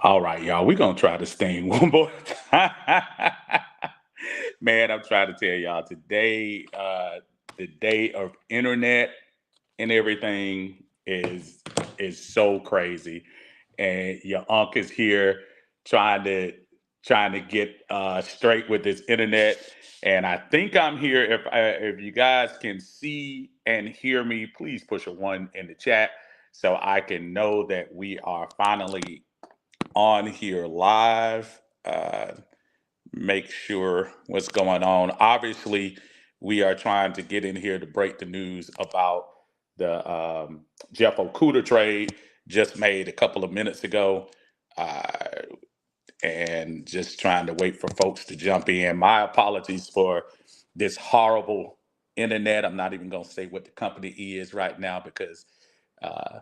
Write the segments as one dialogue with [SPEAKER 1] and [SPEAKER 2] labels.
[SPEAKER 1] All right, y'all. We're gonna try this thing one more time. Man, I'm trying to tell y'all today, the day of internet and everything is so crazy. And your uncle is here trying to trying to get straight with this internet. And I think I'm here. If you guys can see and hear me, please push a one in the chat so I can know that we are finally on here live. Make sure what's going on. Obviously, we are trying to get in here to break the news about the Jeff Okudah trade just made a couple of minutes ago. Uh, and just trying to wait for folks to jump in. My apologies for this horrible internet. I'm not even going to say what the company is right now because uh,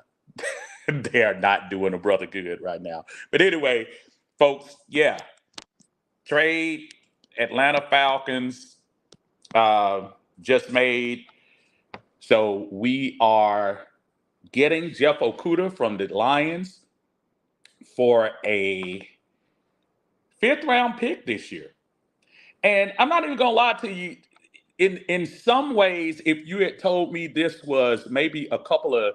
[SPEAKER 1] they are not doing a brother good right now. But anyway, folks, yeah, trade Atlanta Falcons uh, just made. So we are getting Jeff Okudah from the Lions for a fifth round pick this year. And I'm not even gonna lie to you. In some ways, if you had told me this was maybe a couple of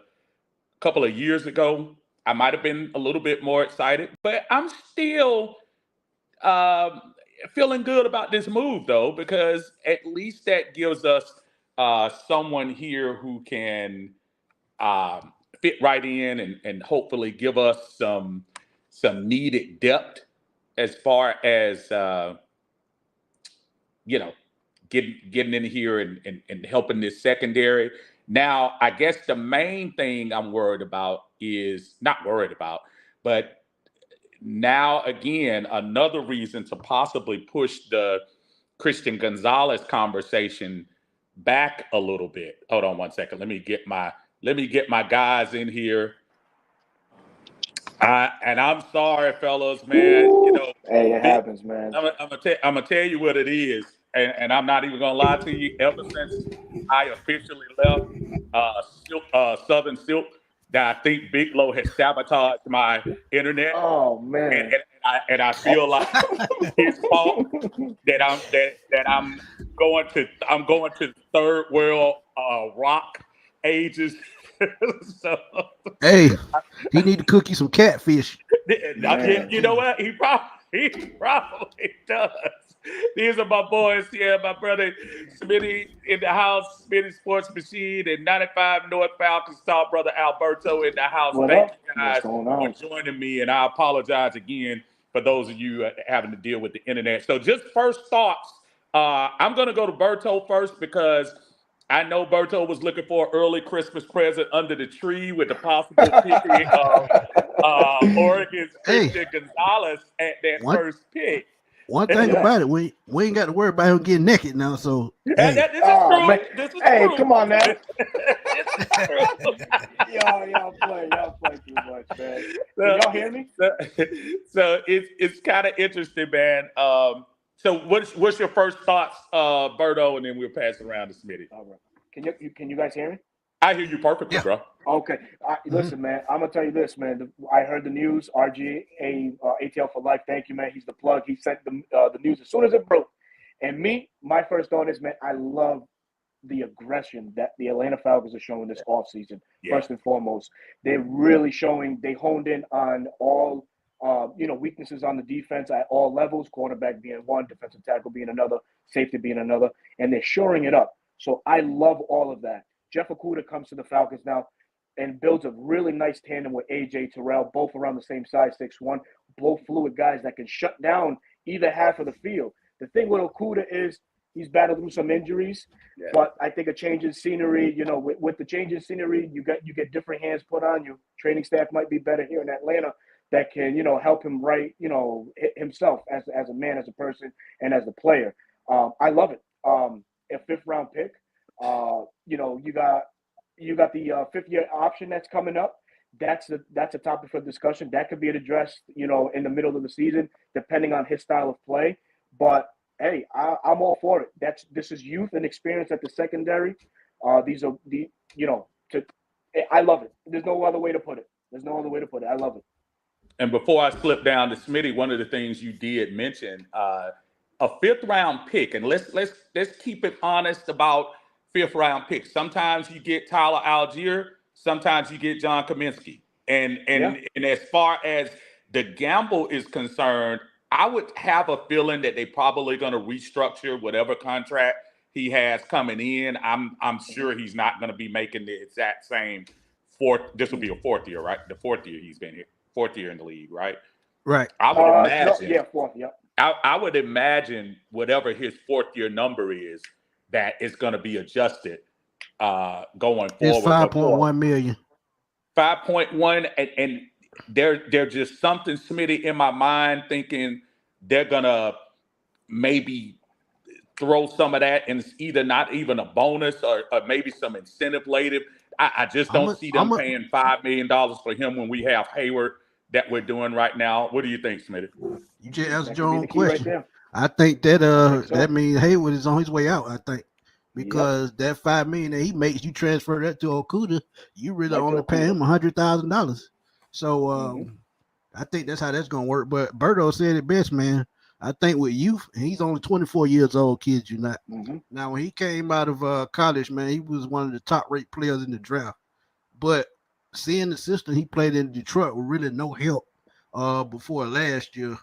[SPEAKER 1] years ago, I might have been a little bit more excited. But I'm still feeling good about this move though, because at least that gives us someone here who can fit right in and hopefully give us some needed depth as far as you know, getting in here and helping this secondary. Now, I guess the main thing I'm worried about is not worried about, but now again, another reason to possibly push the Christian Gonzalez conversation back a little bit. Hold on one second. Let me get my guys in here. And I'm sorry, fellas, man. You
[SPEAKER 2] Woo!
[SPEAKER 1] know,
[SPEAKER 2] Hey, it
[SPEAKER 1] big,
[SPEAKER 2] happens, man.
[SPEAKER 1] I'm gonna tell you what it is, and I'm not even gonna lie to you. Ever since I officially left Southern Silk, that I think Big Low has sabotaged my internet,
[SPEAKER 2] Oh
[SPEAKER 1] and,
[SPEAKER 2] man.
[SPEAKER 1] and, and I feel like it's his fault that I'm going to third world rock ages. So
[SPEAKER 3] Hey, he need to cook you some catfish.
[SPEAKER 2] Man.
[SPEAKER 1] you know what? He probably does. These are my boys here, my brother Smitty in the house, Smitty Sports Machine, and 95 North Falcons top brother Alberto in the house.
[SPEAKER 2] What
[SPEAKER 1] Thank
[SPEAKER 2] up?
[SPEAKER 1] you
[SPEAKER 2] What's
[SPEAKER 1] guys
[SPEAKER 2] going
[SPEAKER 1] for
[SPEAKER 2] on?
[SPEAKER 1] joining me, and I apologize again for those of you having to deal with the internet. So, just first thoughts. I'm going to go to Berto first because I know Berto was looking for an early Christmas present under the tree with the possible picking of Oregon's
[SPEAKER 3] Hey,
[SPEAKER 1] Christian Gonzalez at that
[SPEAKER 3] one
[SPEAKER 1] first pick.
[SPEAKER 3] one thing
[SPEAKER 2] Yeah.
[SPEAKER 3] about it, we ain't got to worry about him getting naked now. So
[SPEAKER 1] This is
[SPEAKER 2] Oh man.
[SPEAKER 1] true. This is
[SPEAKER 2] Hey,
[SPEAKER 1] true.
[SPEAKER 2] come on now.
[SPEAKER 1] This is true.
[SPEAKER 2] Y'all play too much, man. Can
[SPEAKER 1] so,
[SPEAKER 2] y'all hear me?
[SPEAKER 1] so, so it's kind of interesting, man. So what's your first thoughts, Berto, and then we'll pass it around to Smitty.
[SPEAKER 2] All right. Can you guys hear me?
[SPEAKER 1] I hear you perfectly,
[SPEAKER 3] yeah.
[SPEAKER 1] bro.
[SPEAKER 2] Okay.
[SPEAKER 3] Mhm.
[SPEAKER 2] Listen, man. I'm gonna tell you this, man. I heard the news. RGA ATL for life. Thank you, man. He's the plug. He sent the news as soon as it broke. And me, my first thought is, man, I love the aggression that the Atlanta Falcons are showing this offseason.
[SPEAKER 1] Yeah,
[SPEAKER 2] First and foremost, they're really showing. They honed in on all weaknesses on the defense at all levels. Quarterback being one, defensive tackle being another, safety being another, and they're shoring it up. So I love all of that. Jeff Okudah comes to the Falcons now and builds a really nice tandem with AJ Terrell, both around the same size, 6'1", both fluid guys that can shut down either half of the field. The thing with Okudah is he's battled through some injuries,
[SPEAKER 1] yeah,
[SPEAKER 2] but I think a change in scenery, with the change in scenery, you get different hands put on you. Training staff might be better here in Atlanta that can, help him right, himself as a man, as a person, and as a player. I love it. A fifth round pick. You got the fifth year option that's coming up. That's a topic for discussion. That could be addressed, in the middle of the season, depending on his style of play. But hey, I'm all for it. This is youth and experience at the secondary. These are the you know to I love it. There's no other way to put it. I love it.
[SPEAKER 1] And before I slip down to Smitty, one of the things you did mention, a fifth round pick, and let's keep it honest about fifth round picks. Sometimes you get Tyler Algier, sometimes you get John Kaminsky. And
[SPEAKER 2] Yeah.
[SPEAKER 1] and and as far as the gamble is concerned, I would have a feeling that they probably going to restructure whatever contract he has coming in. I'm sure he's not going to be making the exact same fourth. This will be a fourth year, right? The fourth year he's been here, fourth year in the league, right?
[SPEAKER 3] Right.
[SPEAKER 1] I would
[SPEAKER 2] No,
[SPEAKER 1] imagine.
[SPEAKER 2] yeah, fourth, yeah.
[SPEAKER 1] I would imagine whatever his fourth year number is, that is going to be adjusted going
[SPEAKER 3] It's
[SPEAKER 1] forward.
[SPEAKER 3] 5.1 million.
[SPEAKER 1] 5.1, and there's just something, Smitty, in my mind thinking they're gonna maybe throw some of that in either not even a bonus or maybe some incentive later. I just don't see them paying $5 million for him when we have Hayward that we're doing right now. What do you think, Smitty?
[SPEAKER 3] You just answered
[SPEAKER 2] That
[SPEAKER 3] your
[SPEAKER 2] could be
[SPEAKER 3] own
[SPEAKER 2] the key right
[SPEAKER 3] question.
[SPEAKER 2] there.
[SPEAKER 3] I think that
[SPEAKER 2] think so.
[SPEAKER 3] that means Hayward is on his way out. I think because that $5 million that he makes, you transfer that to Okudah, you really
[SPEAKER 2] Right to
[SPEAKER 3] only pay him
[SPEAKER 2] Okudah.
[SPEAKER 3] $100,000. So I think that's how that's gonna work. But Berto said it best, man. I think with youth, and he's only 24 years old, kids, you not. Now, when he came out of college, man, he was one of the top rate players in the draft. But seeing the system he played in Detroit with really no help before last year,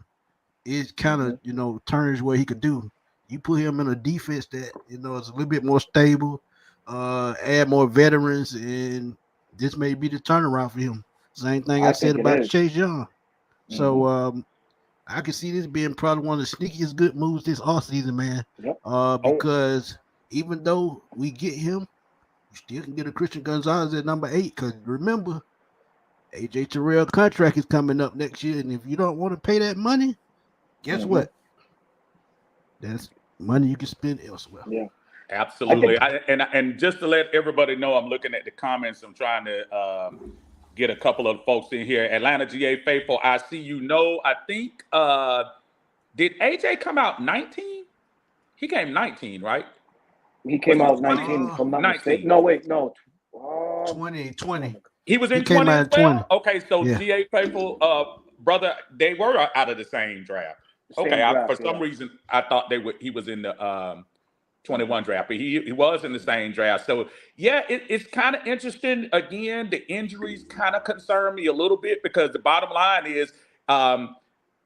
[SPEAKER 3] it kind of turns what he could do. You put him in a defense that is a little bit more stable, add more veterans, and this may be the turnaround for him. Same thing I said about Chase Young. So I can see this being probably one of the sneakiest good moves this offseason, man. Because even though we get him, you still can get a Christian Gonzalez at number 8. Because remember, AJ Terrell contract is coming up next year, and if you don't want to pay that money, guess what? That's money you can spend elsewhere.
[SPEAKER 2] Yeah,
[SPEAKER 1] absolutely. And just to let everybody know, I'm looking at the comments. I'm trying to get a couple of folks in here. Atlanta GA Faithful, I see you. I think did AJ come out 19? He came 19, right?
[SPEAKER 2] He came out 19. If I'm not mistaken. No, wait, no.
[SPEAKER 3] 20.
[SPEAKER 1] He was in 20 as well? Okay, so GA Faithful, brother, they were out of the same draft. For some reason, I thought he was in the 21 draft, but he was in the same draft. So, yeah, it's kind of interesting. Again, the injuries kind of concern me a little bit because the bottom line is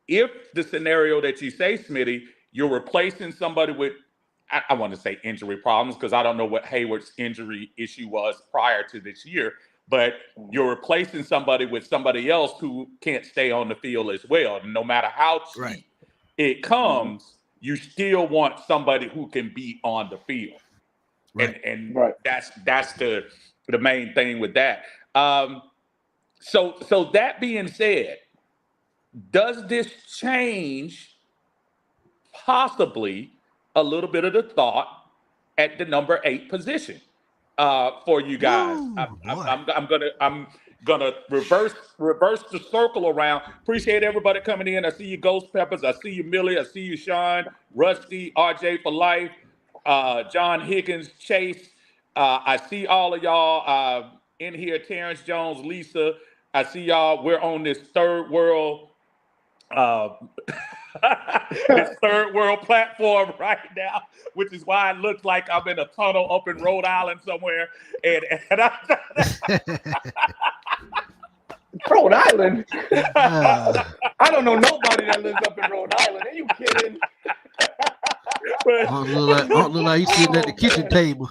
[SPEAKER 1] if the scenario that you say, Smitty, you're replacing somebody with, I want to say injury problems because I don't know what Hayward's injury issue was prior to this year, but you're replacing somebody with somebody else who can't stay on the field as well. No matter how cheap it comes, you still want somebody who can be on the field. And that's the main thing with that. So that being said, does this change possibly a little bit of the thought at the number 8 position for you guys? I'm gonna reverse the circle around. Appreciate everybody coming in. I see you, Ghost Peppers. I see you, Millie. I see you, Sean, Rusty, RJ for life, John Higgins, Chase. I see all of y'all in here. Terrence Jones, Lisa. I see y'all. We're on this third world. This third world platform right now, which is why it looks like I'm in a tunnel up in Rhode Island somewhere. And
[SPEAKER 2] Rhode Island? I don't know nobody that lives up in Rhode Island. Are you kidding?
[SPEAKER 3] Look like he's sitting at the kitchen table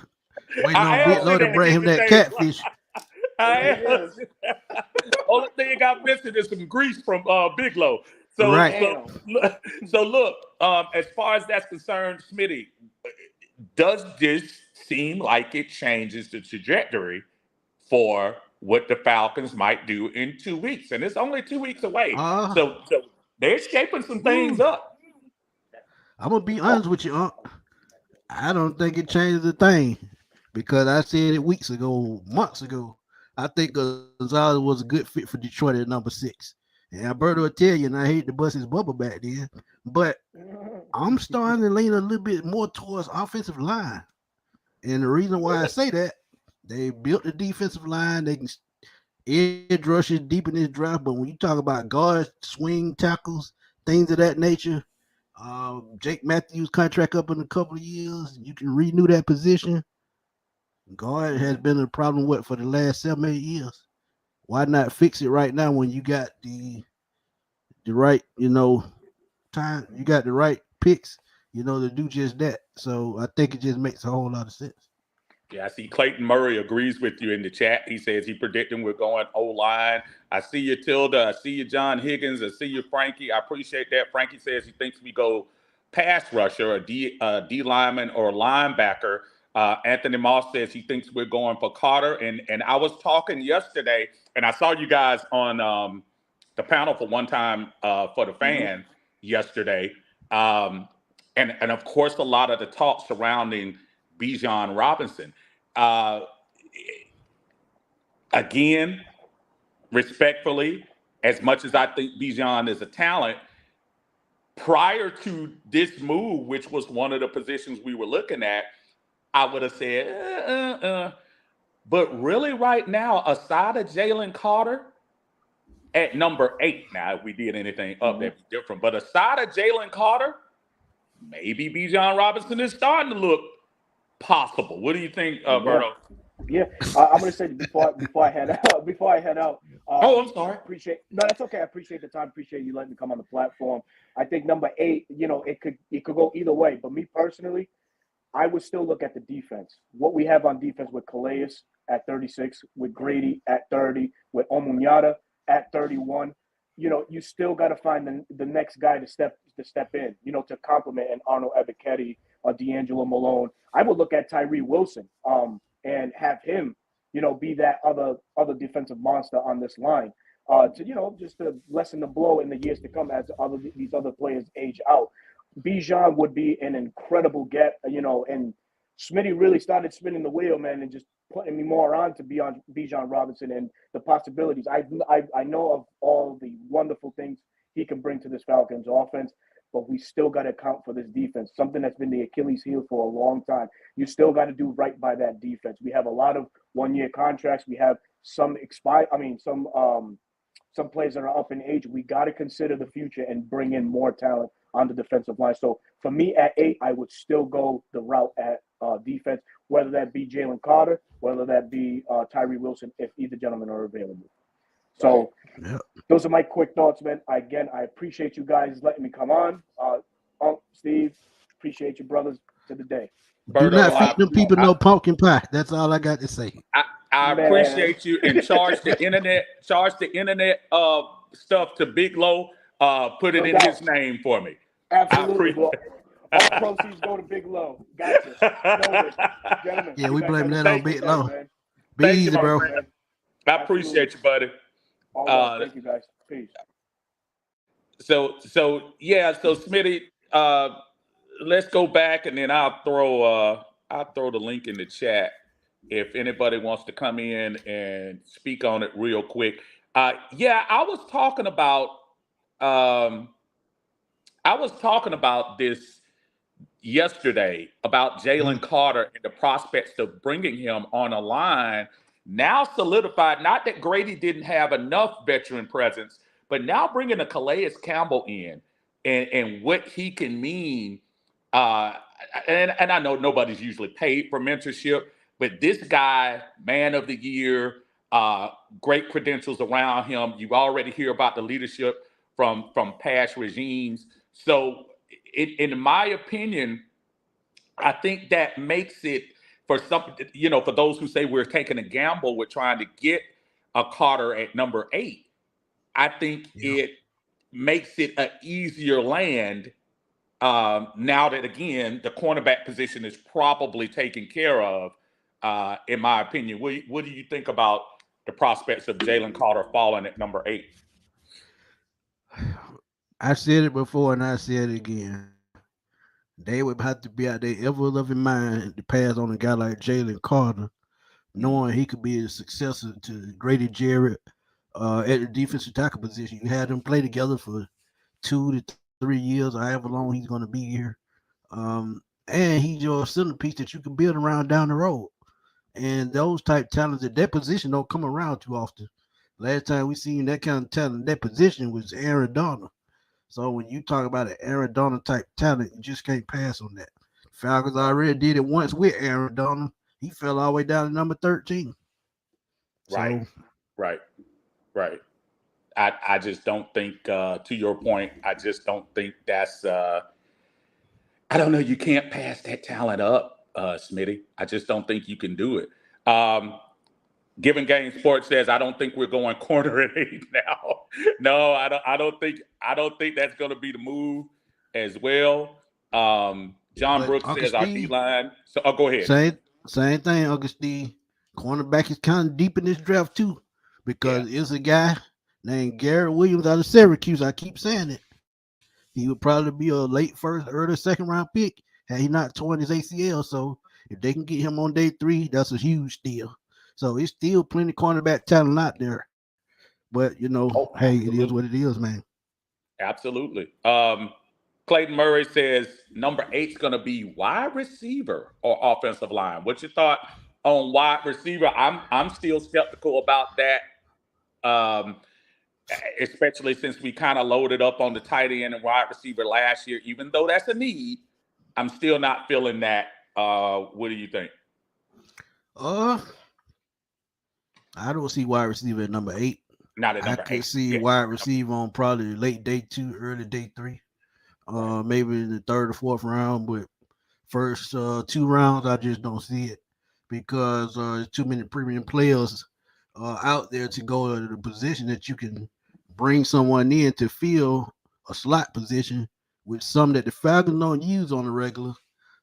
[SPEAKER 3] waiting on Big Lord to bring him that catfish.
[SPEAKER 1] Only thing I missing is some grease from Big Low. So look, as far as that's concerned, Smitty, does this seem like it changes the trajectory for what the Falcons might do in 2 weeks? And it's only 2 weeks away. So they're shaping some things up.
[SPEAKER 3] I'm going to be honest with you, I don't think it changes a thing because I said it months ago. I think Gonzalez was a good fit for Detroit at number 6. And Alberto will tell you, and I hate to bust his bubble back then, but I'm starting to lean a little bit more towards offensive line. And the reason why I say that, they built the defensive line. They can edge rushes deep in this draft, but when you talk about guards, swing tackles, things of that nature, Jake Matthews contract up in a couple of years, you can renew that position. Guard has been a problem for the last 7, 8 years. Why not fix it right now when you got the right, time, you got the right picks, to do just that. So I think it just makes a whole lot of sense.
[SPEAKER 1] Yeah, I see Clayton Murray agrees with you in the chat. He says he predicting we're going O-line. I see you, Tilda. I see you, John Higgins. I see you, Frankie. I appreciate that. Frankie says he thinks we go pass rusher, D lineman, or linebacker. Anthony Moss says he thinks we're going for Carter. And I was talking yesterday, and I saw you guys on the panel for one time for the fan yesterday. And of course, a lot of the talk surrounding Bijan Robinson. Uh, Again, respectfully, as much as I think Bijan is a talent, prior to this move, which was one of the positions we were looking at, I would have said, But really, right now, aside of Jalen Carter at number 8, now if we did anything up, that'd be different. But aside of Jalen Carter, maybe Bijan Robinson is starting to look possible. What do you think, Berto?
[SPEAKER 2] Yeah, I'm gonna say before I head out.
[SPEAKER 1] I'm sorry.
[SPEAKER 2] That's okay. I appreciate the time. Appreciate you letting me come on the platform. I think number 8, it could go either way. But me personally, I would still look at the defense. What we have on defense with Calais at 36, with Grady at 30, with Omunyata at 31. You still got to find the next guy to step in. To complement an Arnold Ebiketie or D'Angelo Malone. I would look at Tyree Wilson. And have him, be that other defensive monster on this line, just to lessen the blow in the years to come as these other players age out. Bijan would be an incredible get, and Smitty really started spinning the wheel, man, and just putting me more on to Bijan Robinson and the possibilities. I know of all the wonderful things he can bring to this Falcons offense, but we still got to account for this defense, something that's been the Achilles heel for a long time. You still got to do right by that defense. We have a lot of one-year contracts. We have some some players that are up in age. We got to consider the future and bring in more talent on the defensive line. So for me at 8, I would still go the route at defense, whether that be Jalen Carter, whether that be Tyree Wilson, if either gentleman are available. So those are my quick thoughts, man. Again, I appreciate you guys letting me come on. Steve, appreciate you, brothers, to the day.
[SPEAKER 3] Do not feed them people no pumpkin pie. That's all I got to say.
[SPEAKER 1] I appreciate you, and charge the internet stuff to Big Low. Put it in his name for me.
[SPEAKER 2] Absolutely. All proceeds go to Big Low. Gotcha. Gentlemen,
[SPEAKER 3] yeah, we blame that on Big Low. Be
[SPEAKER 1] Thank
[SPEAKER 3] easy,
[SPEAKER 1] you,
[SPEAKER 3] bro.
[SPEAKER 1] Friend. I appreciate you, buddy.
[SPEAKER 2] Thank you, guys. Peace.
[SPEAKER 1] So Smitty, let's go back, and then I'll throw the link in the chat if anybody wants to come in and speak on it real quick. I was talking about this yesterday about Jalen Carter and the prospects of bringing him on a line now solidified. Not that Grady didn't have enough veteran presence, but now bringing a Calais Campbell in and what he can mean. And I know nobody's usually paid for mentorship, but this guy, man of the year, great credentials around him. You already hear about the leadership from past regimes. So in my opinion, I think that makes it for for those who say we're taking a gamble, we're trying to get a Carter at number 8. I think it makes it an easier land now that, again, the cornerback position is probably taken care of, in my opinion. What do you think about the prospects of Jalen Carter falling at number 8?
[SPEAKER 3] I said it before and I said it again. They would have to be out there ever-loving mind to pass on a guy like Jalen Carter, knowing he could be a successor to Grady Jarrett at the defensive tackle position. You had them play together for 2 to 3 years, or however long he's going to be here. And he's your centerpiece that you can build around down the road. And those type talents at that position don't come around too often. Last time we seen that kind of talent, that position was Aaron Donald. So when you talk about an Aaron Donald type talent, you just can't pass on that. Falcons already did it once with Aaron Donald. He fell all the way down to number 13.
[SPEAKER 1] Right,
[SPEAKER 3] So,
[SPEAKER 1] right, right. I just don't think, to your point, I just don't think that's, I don't know, you can't pass that talent up, Smitty. I just don't think you can do it. Given Game Sports says, I don't think we're going corner at 8 now. No, I don't think that's going to be the move as well. John
[SPEAKER 3] but
[SPEAKER 1] Brooks
[SPEAKER 3] Uncle
[SPEAKER 1] says our
[SPEAKER 3] Steve,
[SPEAKER 1] D line. So, go ahead.
[SPEAKER 3] same thing, Uncle Steve. Cornerback is kind of deep in this draft too,
[SPEAKER 1] Yeah.
[SPEAKER 3] because it's a guy named Garrett Williams out of Syracuse. I keep saying it. He would probably be a late first, early second round pick had he not torn his ACL. So if they can get him on day 3, that's a huge deal. So it's still plenty of cornerback talent out there. But
[SPEAKER 1] Oh,
[SPEAKER 3] hey, it is
[SPEAKER 1] absolutely.
[SPEAKER 3] what it is, man.
[SPEAKER 1] Absolutely. Clayton Murray says number 8's going to be wide receiver or offensive line. What's your thought on wide receiver? I'm still skeptical about that, um, especially since we kind of loaded up on the tight end and wide receiver last year. Even though that's a need, I'm still not feeling that. What do you think?
[SPEAKER 3] Uh, I don't see wide receiver at number 8.
[SPEAKER 1] Not at
[SPEAKER 3] I
[SPEAKER 1] number
[SPEAKER 3] could
[SPEAKER 1] 8.
[SPEAKER 3] see
[SPEAKER 1] Yeah.
[SPEAKER 3] wide receiver on probably late day 2, early day 3.
[SPEAKER 1] Right.
[SPEAKER 3] Maybe in the 3rd or 4th round, but first 2 rounds, I just don't see it because there's too many premium players out there to go to the position that you can bring someone in to fill a slot position with some that the Falcons don't use on the regular.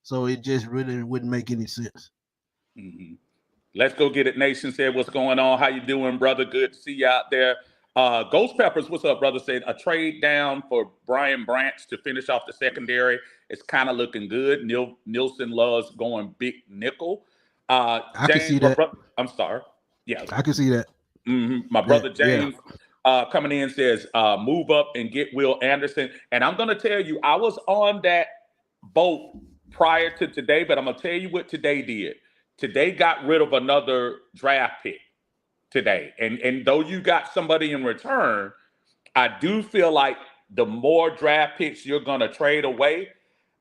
[SPEAKER 3] So it just really wouldn't make any sense.
[SPEAKER 1] Mm-hmm. Let's go get it. Nation said, "What's going on? How you doing, brother? Good to see you out there." Ghost Peppers, what's up, brother? Said a trade down for Brian Branch to finish off the secondary. It's kind of looking good. Nielsen loves going big nickel.
[SPEAKER 3] I can see
[SPEAKER 1] James, my
[SPEAKER 3] that.
[SPEAKER 1] brother. I'm sorry. Yeah,
[SPEAKER 3] I can see that.
[SPEAKER 1] my brother
[SPEAKER 3] Yeah.
[SPEAKER 1] James coming in says, "Move up and get Will Anderson." And I'm gonna tell you, I was on that boat prior to today, but I'm gonna tell you what today did. Today got rid of another draft pick today. And though you got somebody in return, I do feel like the more draft picks you're going to trade away,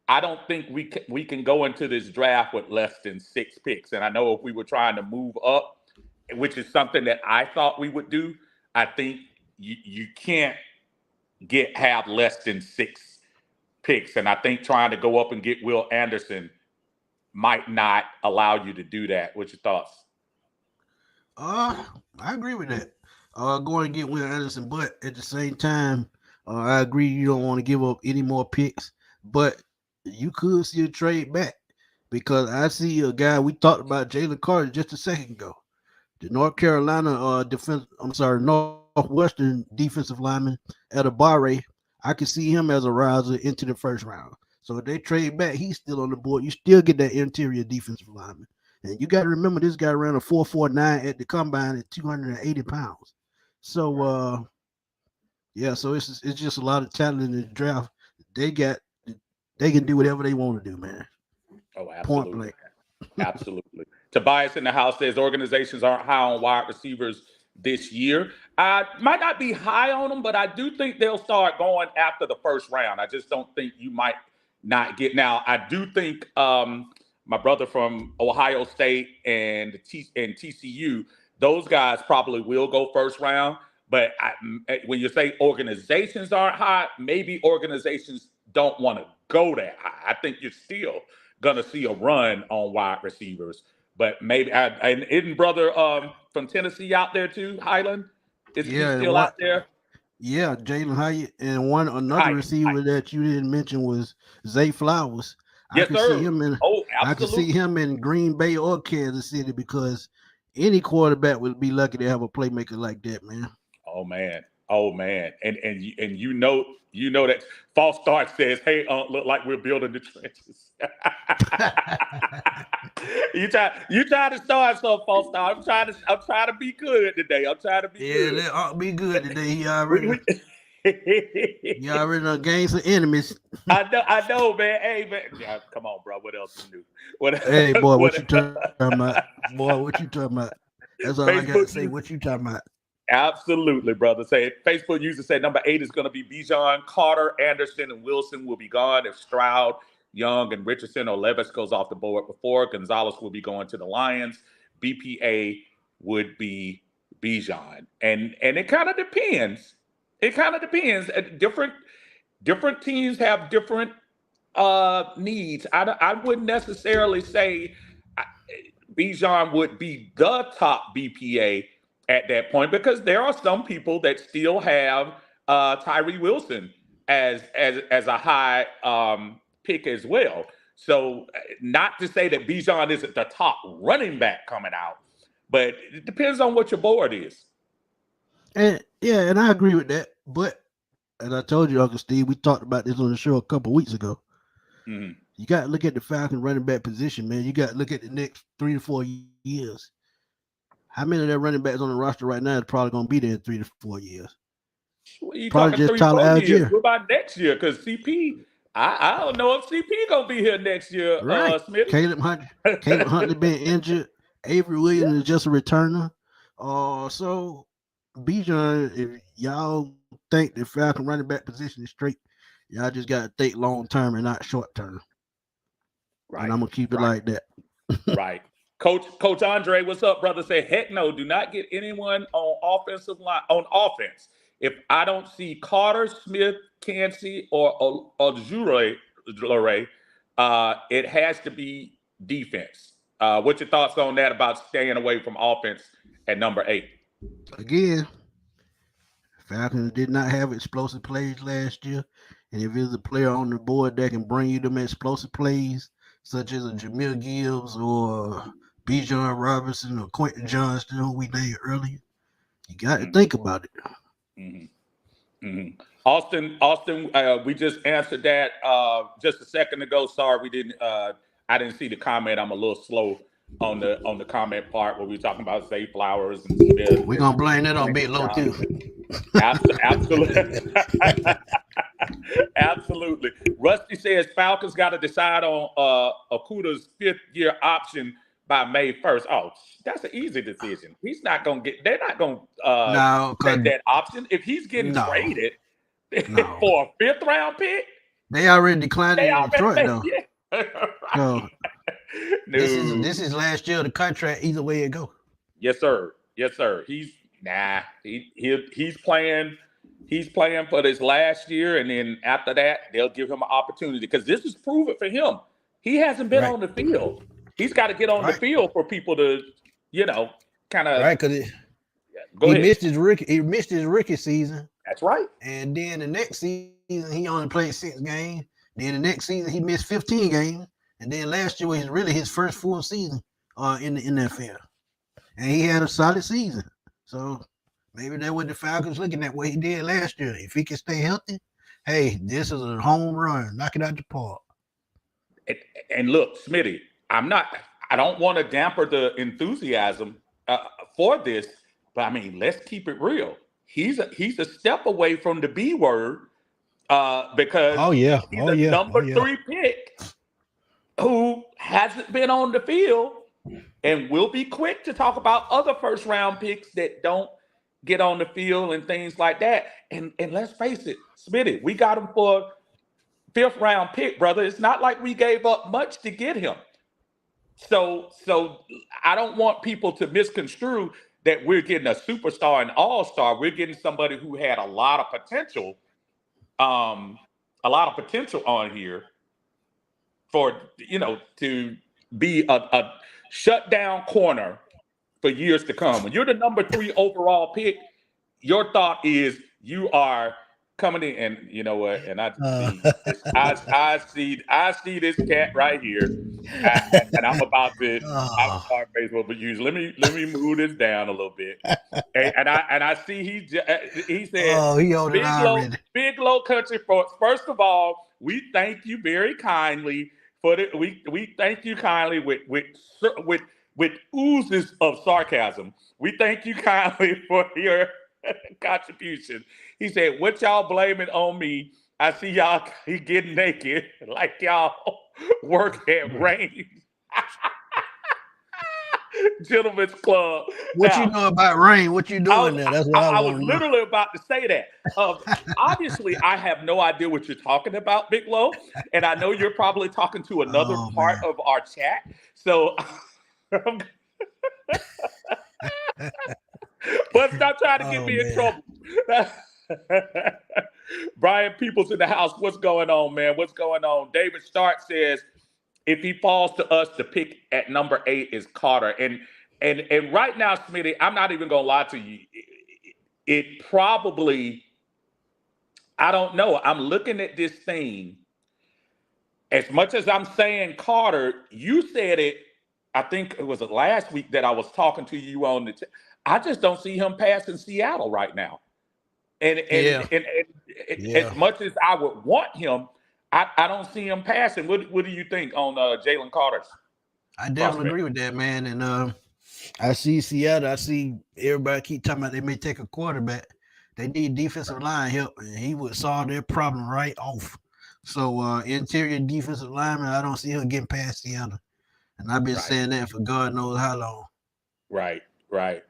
[SPEAKER 1] I don't think we can go into this draft with less than 6 picks. And I know if we were trying to move up, which is something that I thought we would do, I think you can't have less than 6 picks. And I think trying to go up and get Will Anderson might not allow you to do that. What's your thoughts?
[SPEAKER 3] I agree with that. Going to get Will Anderson, but at the same time, I agree you don't want to give up any more picks, but you could see a trade back because I see a guy we talked about, Jalen Carter, just a second ago. The North Carolina Northwestern defensive lineman at a Barre. I can see him as a riser into the first round. So if they trade back, he's still on the board. You still get that interior defensive lineman. And you got to remember this guy ran a 4.49 at the combine at 280 pounds. So yeah, so it's just a lot of talent in the draft. They can do whatever they want to do, man.
[SPEAKER 1] Oh,
[SPEAKER 3] Point
[SPEAKER 1] absolutely.
[SPEAKER 3] blank.
[SPEAKER 1] Absolutely. Tobias in the house says organizations aren't high on wide receivers this year. I might not be high on them, but I do think they'll start going after the first round. I just don't think you might not get. Now, I do think my brother from Ohio State and TCU, those guys probably will go first round. But when you say organizations aren't high, maybe organizations don't want to go that high. I think you're still gonna see a run on wide receivers. But maybe and isn't brother from Tennessee out there too, Highland? Isn't he
[SPEAKER 3] Yeah, and
[SPEAKER 1] still
[SPEAKER 3] one
[SPEAKER 1] out there?
[SPEAKER 3] yeah, Jalen Hyatt, and one another
[SPEAKER 1] Hyatt.
[SPEAKER 3] receiver that you didn't mention was Zay Flowers. I
[SPEAKER 1] Yes,
[SPEAKER 3] can see
[SPEAKER 1] sir.
[SPEAKER 3] him in
[SPEAKER 1] Oh,
[SPEAKER 3] I can see
[SPEAKER 1] absolutely.
[SPEAKER 3] him in Green Bay or Kansas City because any quarterback would be lucky to have a playmaker like that, man.
[SPEAKER 1] Oh man. Oh man. And you know that false start says, "Hey, look like we're building the trenches." you try to start some false start. I'm trying to be good today. I'm trying to be
[SPEAKER 3] Yeah,
[SPEAKER 1] good.
[SPEAKER 3] that ought to be good today. He
[SPEAKER 1] We,
[SPEAKER 3] already
[SPEAKER 1] we,
[SPEAKER 3] he already done gained some enemies.
[SPEAKER 1] I know, man. Hey, man. Yeah, come on, bro. What else you do? What?
[SPEAKER 3] Hey, boy, what
[SPEAKER 1] What?
[SPEAKER 3] you talking about? Boy, what you talking about? That's all I got to
[SPEAKER 1] Facebook
[SPEAKER 3] say. What you talking about?
[SPEAKER 1] Absolutely, brother. Say Facebook user said number 8 is going to be Bijan. Carter, Anderson, and Wilson will be gone if Stroud, Young, and Richardson or Levis goes off the board before. Gonzalez will be going to the Lions. BPA would be Bijan, and it kind of depends. It kind of depends. Different teams have different needs. I wouldn't necessarily say Bijan would be the top BPA at that point because there are some people that still have Tyree Wilson as a high pick as well. So not to say that Bijan isn't the top running back coming out, but it depends on what your board is.
[SPEAKER 3] And yeah, and I agree with that. But as I told you, Uncle Steve, we talked about this on the show a couple of weeks ago.
[SPEAKER 1] Mm-hmm.
[SPEAKER 3] You got to look at the Falcons running back position, man. You got to look at the next 3 to 4 years. How many of their running backs on the roster right now is probably going to be there in 3 to 4 years?
[SPEAKER 1] Well, you
[SPEAKER 3] Probably
[SPEAKER 1] talking
[SPEAKER 3] just
[SPEAKER 1] 3,
[SPEAKER 3] Tyler
[SPEAKER 1] 4
[SPEAKER 3] Algier.
[SPEAKER 1] years. What about next year? Because CP, I don't know if CP gonna be here next year.
[SPEAKER 3] Right.
[SPEAKER 1] Smith.
[SPEAKER 3] Caleb Huntley been injured. Avery Williams is just a returner. So Bijan, if y'all think the Falcon running back position is straight, y'all just got to think long term and not short term. Right. And I'm gonna keep it like that.
[SPEAKER 1] Right. Coach Andre, what's up, brother? Say, heck no, do not get anyone on offensive line on offense. If I don't see Carter, Smith, Cansey, or Jure, it has to be defense. What's your thoughts on that about staying away from offense at number 8?
[SPEAKER 3] Again, Falcons did not have explosive plays last year. And if there's a player on the board that can bring you them explosive plays, such as a Jamil Gibbs or Bijan Robinson or Quentin Johnston, who we named earlier, you got to think about it.
[SPEAKER 1] Mm-hmm. Mm-hmm. Austin, we just answered that just a second ago. Sorry, we didn't. I didn't see the comment. I'm a little slow on the comment part where we were talking about Zay Flowers and Smith.
[SPEAKER 3] We're gonna blame that on Big Low too.
[SPEAKER 1] Absolutely. Absolutely. Rusty says Falcons got to decide on Okudah's 5th-year option by May 1st. Oh, that's an easy decision. He's not going to get – they're not going to take that option. If he's getting traded for a 5th-round pick.
[SPEAKER 3] They already declined it in Detroit, though.
[SPEAKER 1] Yeah. Right.
[SPEAKER 3] So, this is last year of the contract either way it go.
[SPEAKER 1] Yes, sir. Yes, sir. He's playing – he's playing for this last year, and then after that, they'll give him an opportunity because this is proven for him. He hasn't been on the field. He's got to get on the field for people to, kind of.
[SPEAKER 3] Right, because he missed his rookie season.
[SPEAKER 1] That's right.
[SPEAKER 3] And then the next season, he only played 6 games. Then the next season, he missed 15 games. And then last year was really his first full season in the NFL. And he had a solid season. So maybe that's what the Falcons looking at what he did last year. If he can stay healthy, hey, this is a home run. Knock it out the park.
[SPEAKER 1] And look, Smitty, I don't want to damper the enthusiasm for this, but I mean, let's keep it real. He's a step away from the B word because he's a number 3 pick who hasn't been on the field, and we'll be quick to talk about other first-round picks that don't get on the field and things like that. And let's face it, Smitty, we got him for 5th-round pick, brother. It's not like we gave up much to get him. So I don't want people to misconstrue that we're getting a superstar and all-star. We're getting somebody who had a lot of potential on here for, to be a shutdown corner for years to come. When you're the number 3 overall pick, your thought is you are coming in, and you know what? And I see this cat right here, and I'm about to. I'm sorry, Facebook, but let me move this down a little bit. And I see he said, Big Low Country Folks. First of all, we thank you very kindly for the we thank you kindly with oozes of sarcasm. We thank you kindly for your contribution. He said, what y'all blaming on me? I see y'all getting naked like y'all work at range. Gentlemen's club.
[SPEAKER 3] What
[SPEAKER 1] Now,
[SPEAKER 3] you know about rain? What you doing there? That's what I
[SPEAKER 1] was
[SPEAKER 3] want to know.
[SPEAKER 1] literally about to say that. Obviously, I have no idea what you're talking about, Big Low, and I know you're probably talking to another part of our chat. So, but stop trying to get me in trouble. Brian Peoples in the house. What's going on, man? What's going on? David Stark says, if he falls to us, the pick at number 8 is Carter. And right now, Smitty, I'm not even gonna lie to you. It probably, I don't know. I'm looking at this thing. As much as I'm saying Carter, you said it. I think it was last week that I was talking to you on the. I just don't see him passing Seattle right now. And as much as I would want him, I don't see him passing. What do you think on Jalen Carter's?
[SPEAKER 3] I definitely agree with that, man. And I see Seattle. I see everybody keep talking about they may take a quarterback. They need defensive line help, and he would solve their problem right off. So interior defensive lineman, I don't see him getting past Seattle. And I've been saying that for God knows how long.
[SPEAKER 1] Right.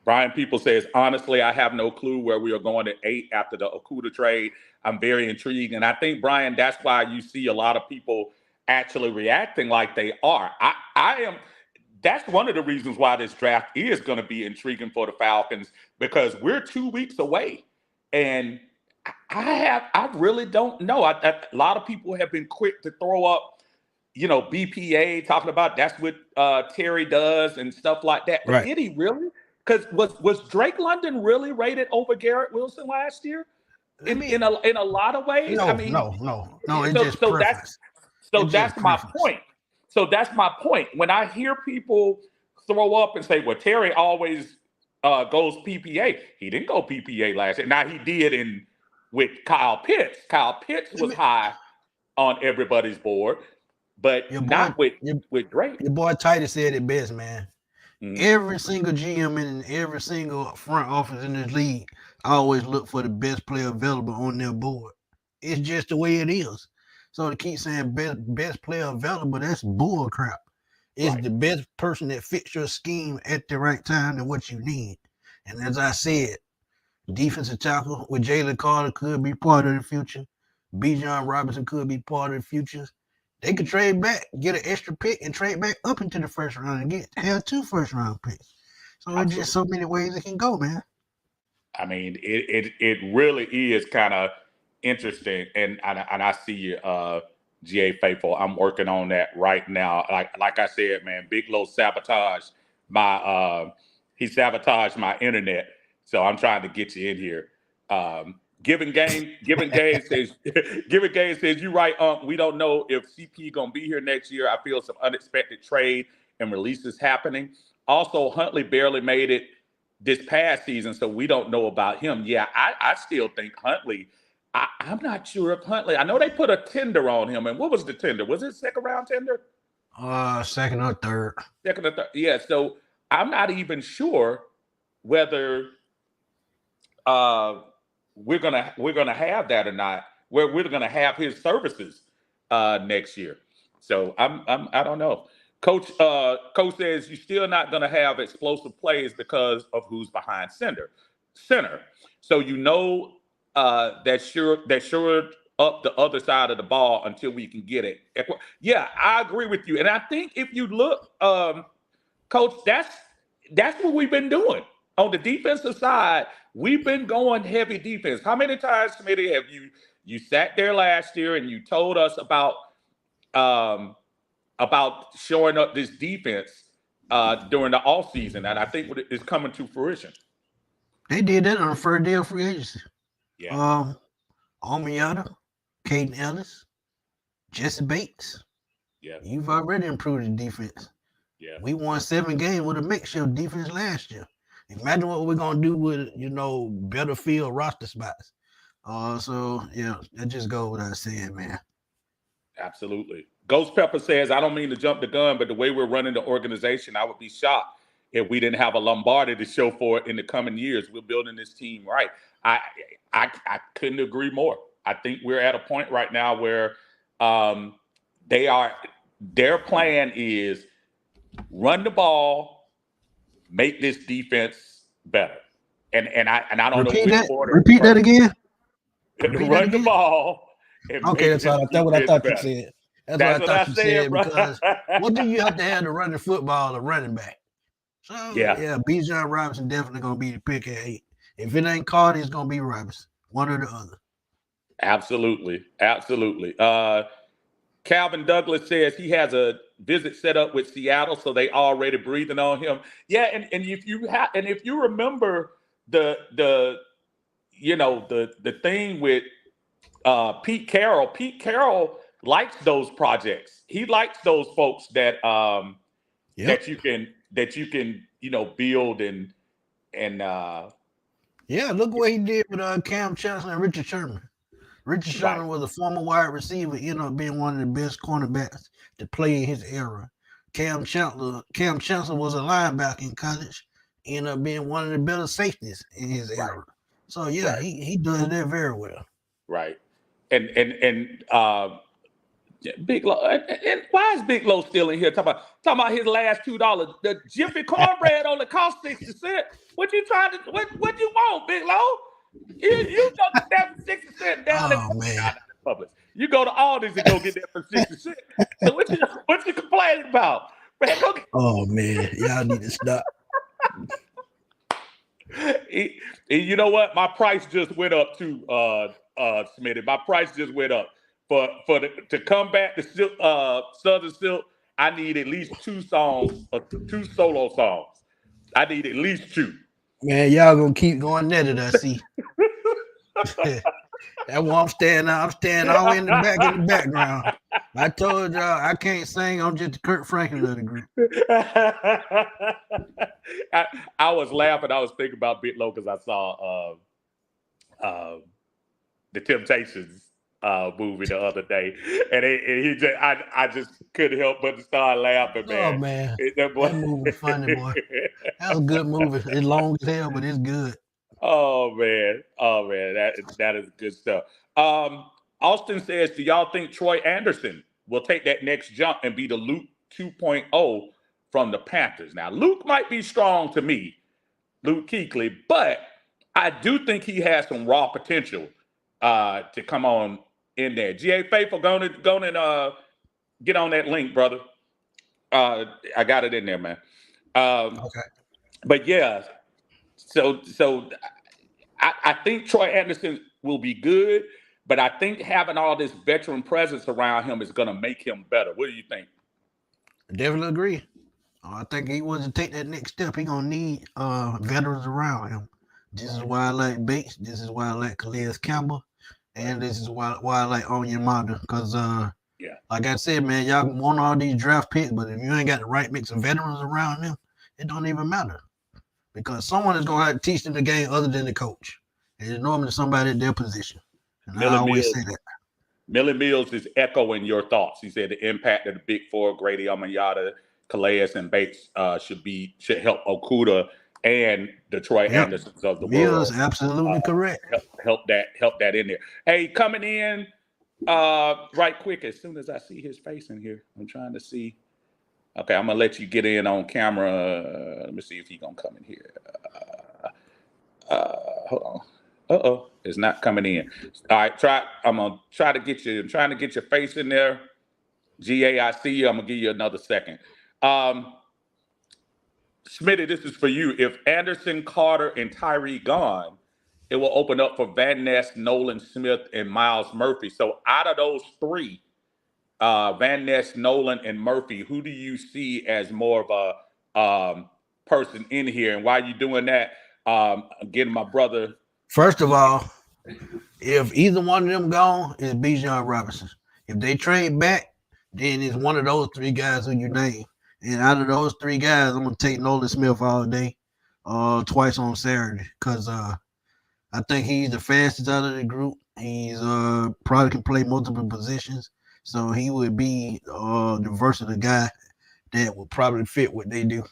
[SPEAKER 1] Brian People says, honestly, I have no clue where we are going at 8 after the Okudah trade. I'm very intrigued. And I think, Brian, that's why you see a lot of people actually reacting like they are. That's one of the reasons why this draft is going to be intriguing for the Falcons, because we're 2 weeks away. And I really don't know. A lot of people have been quick to throw up, BPA, talking about that's what Terry does and stuff like that. But did he really? Because was Drake London really rated over Garrett Wilson last year? In a lot of ways?
[SPEAKER 3] No, it's just preference.
[SPEAKER 1] That's my point. So that's my point. When I hear people throw up and say, well, Terry always goes PPA. He didn't go PPA last year. Now he did with Kyle Pitts. Kyle Pitts was high on everybody's board, but not with Drake.
[SPEAKER 3] Your boy Titus said it best, man. Mm-hmm. Every single GM and every single front office in this league always look for the best player available on their board. It's just the way it is. So to keep saying best player available, that's bull crap. It's the best person that fits your scheme at the right time and what you need. And as I said, defensive tackle with Jalen Carter could be part of the future. Bijan Robinson could be part of the future. They could trade back, get an extra pick, and trade back up into the first round and have 2 first-round picks. So there's just so many ways it can go, man.
[SPEAKER 1] I mean, it really is kind of interesting, and I see you, GA Faithful. I'm working on that right now. Like I said, man, Big Low sabotaged he sabotaged my internet, so I'm trying to get you in here. Given Game says, you're right, we don't know if CP gonna be here next year. I feel some unexpected trade and releases happening. Also, Huntley barely made it this past season, so we don't know about him. Yeah, I still think Huntley. I'm not sure if Huntley. I know they put a tender on him, and what was the tender? Was it second round tender?
[SPEAKER 3] Second or third.
[SPEAKER 1] Second or third. Yeah. So I'm not even sure whether we're gonna have that or not. We're gonna have his services next year. So I don't know. Coach says you're still not gonna have explosive plays because of who's behind center. So that's sure up the other side of the ball until we can get it. Yeah, I agree with you. And I think if you look, Coach, that's what we've been doing. On the defensive side, we've been going heavy defense. How many times, Smitty, have you sat there last year and you told us about showing up this defense during the offseason? And I think it's coming to fruition.
[SPEAKER 3] They did that on the first day of free agency.
[SPEAKER 1] Yeah.
[SPEAKER 3] Omiata, Caden Ellis, Jesse Bates.
[SPEAKER 1] Yeah.
[SPEAKER 3] You've already improved the defense.
[SPEAKER 1] Yeah.
[SPEAKER 3] We won 7 games with a makeshift defense last year. Imagine what we're gonna do with better field roster spots. So yeah, that just goes without saying, man.
[SPEAKER 1] Absolutely. Ghost Pepper says, I don't mean to jump the gun, but the way we're running the organization, I would be shocked if we didn't have a Lombardi to show for it in the coming years. We're building this team right. I couldn't agree more. I think we're at a point right now where their plan is run the ball, make this defense better. And I don't
[SPEAKER 3] Repeat
[SPEAKER 1] know which
[SPEAKER 3] that.
[SPEAKER 1] order.
[SPEAKER 3] Repeat that again.
[SPEAKER 1] Run the ball. And
[SPEAKER 4] Okay,
[SPEAKER 1] make
[SPEAKER 4] that's what I thought you said. That's what I thought you said,
[SPEAKER 1] bro.
[SPEAKER 4] because what do you have to have to run the football, a running back? So yeah, Bijan Robinson definitely gonna be the pick at 8. If it ain't Carter, it's gonna be Robinson, one or the other.
[SPEAKER 1] Absolutely. Calvin Douglas says he has a visit set up with Seattle, so they already breathing on him. Yeah, and if you remember the thing with Pete Carroll likes those projects. He likes those folks that that you can build and
[SPEAKER 4] look what he did with Cam Chancellor and Richard Sherman. Richard Sherman was a former wide receiver, ended up being one of the best cornerbacks to play in his era. Cam Chancellor was a linebacker in college, ended up being one of the better safeties in his era. So he does that very well.
[SPEAKER 1] Right. And Big Low, and why is Big Low still in here talking about his last $2? The Jiffy cornbread only cost 60 cents. What you trying to what you want, Big Low? You go get that for 60 cents down in Publix. You go to Aldi's and go get that for 60 cents. So what you complaining about? Man,
[SPEAKER 4] oh man, y'all need to stop.
[SPEAKER 1] You know what? My price just went up too, Smitty. My price just went up. To come back to Southern Silk, I need at least 2 songs, 2 solo songs. I need at least 2.
[SPEAKER 4] Man, y'all gonna keep going at it, I see. That's why I'm staying all in the background. I told y'all I can't sing. I'm just the Kurt Franklin of the group.
[SPEAKER 1] I was laughing. I was thinking about Big Low because I saw the Temptations movie the other day, and I just couldn't help but to start laughing, man.
[SPEAKER 4] Oh man, that movie funny, boy. That's a good movie. It's long as hell, but it's good.
[SPEAKER 1] Oh man, that is good stuff. Austin says, do y'all think Troy Anderson will take that next jump and be the Luke 2.0 from the Panthers? Now, Luke might be strong to me, Luke Kuechly, but I do think he has some raw potential to come on in there. G.A. Faithful, go and get on that link, brother. I got it in there, man.
[SPEAKER 4] Okay.
[SPEAKER 1] But yeah, so I think Troy Anderson will be good, but I think having all this veteran presence around him is going to make him better. What do you think?
[SPEAKER 4] I definitely agree. I think he wants to take that next step. He's going to need veterans around him. This is why I like Bates. This is why I like Calais Campbell. And this is why I like Onyemata. Because, like I said, man, y'all want all these draft picks, but if you ain't got the right mix of veterans around them, it don't even matter. Because someone is going to have to teach them the game other than the coach. And it's normally somebody at their position. And I always say that.
[SPEAKER 1] Millie Mills is echoing your thoughts. He said the impact of the Big Four, Grady, Onyemata, Calais, and Bates should help Okudah and the Troy Andersons of the world.
[SPEAKER 4] Mills, absolutely correct.
[SPEAKER 1] Help that in there. Hey, coming in right quick, as soon as I see his face in here, I'm trying to see. Okay, I'm gonna let you get in on camera. Let me see if he's gonna come in here. Hold on. It's not coming in. All right, I'm gonna try to get you. I'm trying to get your face in there. GA, I see you. I'm gonna give you another second. Smitty, this is for you. If Anderson, Carter, and Tyree gone, it will open up for Van Ness, Nolan Smith, and Miles Murphy. So out of those 3, Van Ness, Nolan, and Murphy, who do you see as more of a person in here? And while you're doing that, again, my brother.
[SPEAKER 4] First of all, if either one of them gone, it's Bijan Robinson. If they trade back, then it's one of those 3 guys who you name. And out of those 3 guys, I'm going to take Nolan Smith all day, twice on Saturday, because I think he's the fastest out of the group. He's probably can play multiple positions. So he would be the versatile guy that would probably fit what they do.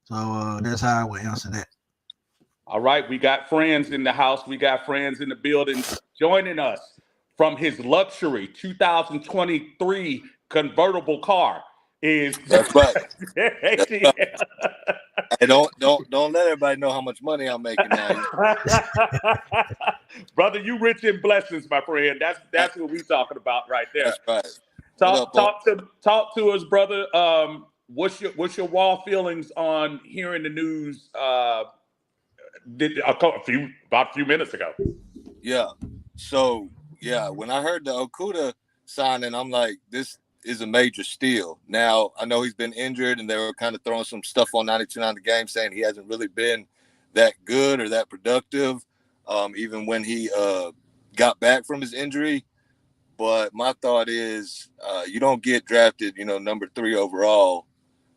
[SPEAKER 4] So that's how I would answer that.
[SPEAKER 1] All right, we got friends in the house. We got friends in the building joining us from his luxury 2023 convertible car.
[SPEAKER 5] That's right. Hey, don't let everybody know how much money I'm making now.
[SPEAKER 1] Brother, you rich in blessings, my friend. That's what we talking about right there.
[SPEAKER 5] That's right.
[SPEAKER 1] Talk to us, brother. What's your raw feelings on hearing the news about a few minutes ago?
[SPEAKER 5] Yeah. So when I heard the Okudah signing, I'm like, this is a major steal. Now I know he's been injured, and they were kind of throwing some stuff on 92.9 The Game, saying he hasn't really been that good or that productive, even when he got back from his injury. But my thought is, you don't get drafted, number 3 overall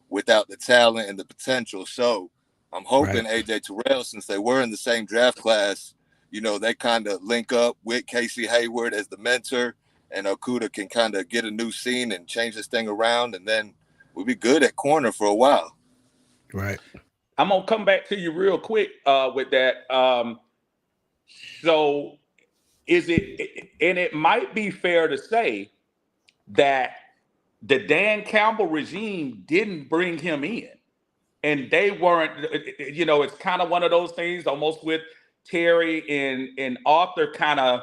[SPEAKER 5] without the talent and the potential. So I'm hoping AJ Terrell, since they were in the same draft class, they kind of link up with Casey Hayward as the mentor, and Okudah can kind of get a new scene and change this thing around, and then we'll be good at corner for a while.
[SPEAKER 4] Right.
[SPEAKER 1] I'm going to come back to you real quick with that. So is it, and it might be fair to say that the Dan Campbell regime didn't bring him in, and they weren't, it's kind of one of those things almost with Terry and Arthur, kind of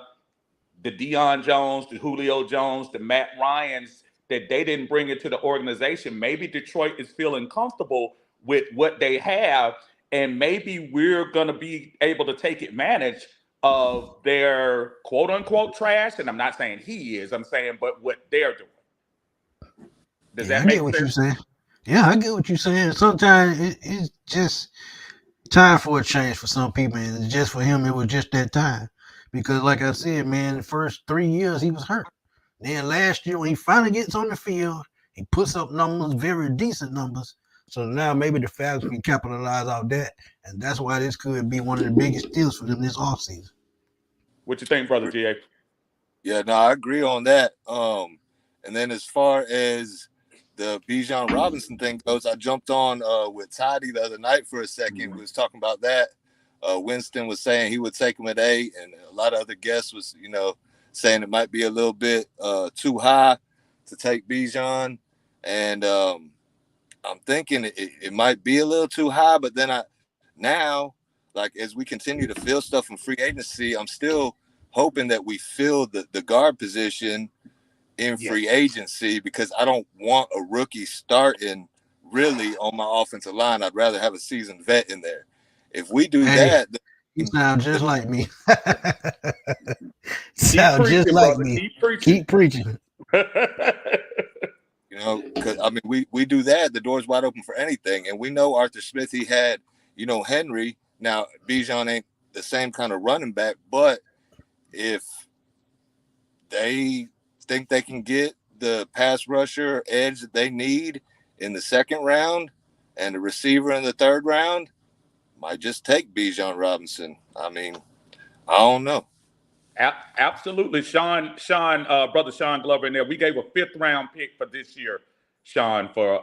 [SPEAKER 1] the Deion Jones, the Julio Jones, the Matt Ryans, that they didn't bring it to the organization. Maybe Detroit is feeling comfortable with what they have, and maybe we're going to be able to take advantage of their quote unquote trash. And I'm not saying he is, I'm saying, but what they're doing. Does that make sense? I get what
[SPEAKER 4] you're saying. Yeah, I get what you're saying. Sometimes it's just time for a change for some people, and just for him, it was just that time. Because, like I said, man, the first 3 years he was hurt. Then last year, when he finally gets on the field, he puts up numbers, very decent numbers. So now maybe the Falcons can capitalize off that, and that's why this could be one of the biggest deals for them this offseason.
[SPEAKER 1] What you think, brother GA?
[SPEAKER 5] Yeah, no, I agree on that. And then as far as the Bijan Robinson thing goes, I jumped on with Toddy the other night for a second. We was talking about that. Winston was saying he would take him at 8, and a lot of other guests was, saying it might be a little bit too high to take Bijan. And I'm thinking it might be a little too high, but then as we continue to fill stuff from free agency, I'm still hoping that we fill the guard position in free agency, because I don't want a rookie starting really on my offensive line. I'd rather have a seasoned vet in there. If we do that,
[SPEAKER 4] you sound just like me. Sound just like me. Keep preaching.
[SPEAKER 5] Because we do that, the door's wide open for anything. And we know Arthur Smith, he had, Henry. Now Bijan ain't the same kind of running back, but if they think they can get the pass rusher edge that they need in the 2nd round and the receiver in the 3rd round, might just take Bijan Robinson. I don't know.
[SPEAKER 1] Absolutely. Sean, brother Sean Glover in there. We gave a 5th round pick for this year, Sean, for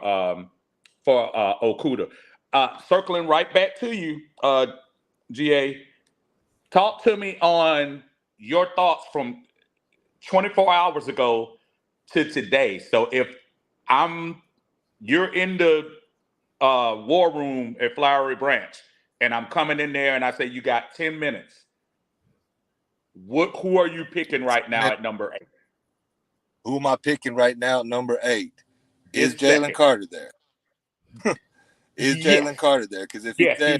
[SPEAKER 1] Okudah. Circling right back to you, GA. Talk to me on your thoughts from 24 hours ago to today. So if you're in the war room at Flowery Branch, and I'm coming in there and I say, you got 10 minutes. Who are you picking right now at number 8?
[SPEAKER 5] Who am I picking right now at number 8? Is Jalen Carter there? Is Jalen Carter there? Because if he's there.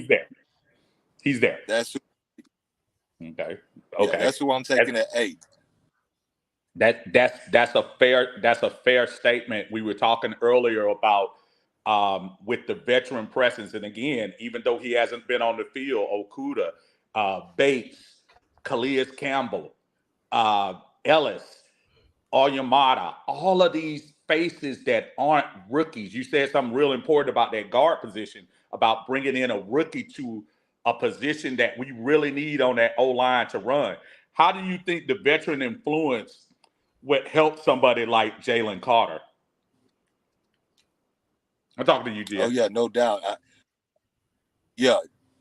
[SPEAKER 1] He's there.
[SPEAKER 5] That's who.
[SPEAKER 1] Okay.
[SPEAKER 5] Yeah, that's who I'm taking at 8.
[SPEAKER 1] That's a fair statement. We were talking earlier about with the veteran presence, and again, even though he hasn't been on the field, Okudah, Bates, Calais Campbell, Ellis, Oyamata, all of these faces that aren't rookies. You said something real important about that guard position, about bringing in a rookie to a position that we really need on that O-line to run. How do you think the veteran influence would help somebody like Jalen Carter? I'm talking to you, Jim.
[SPEAKER 5] Oh, yeah, no doubt. I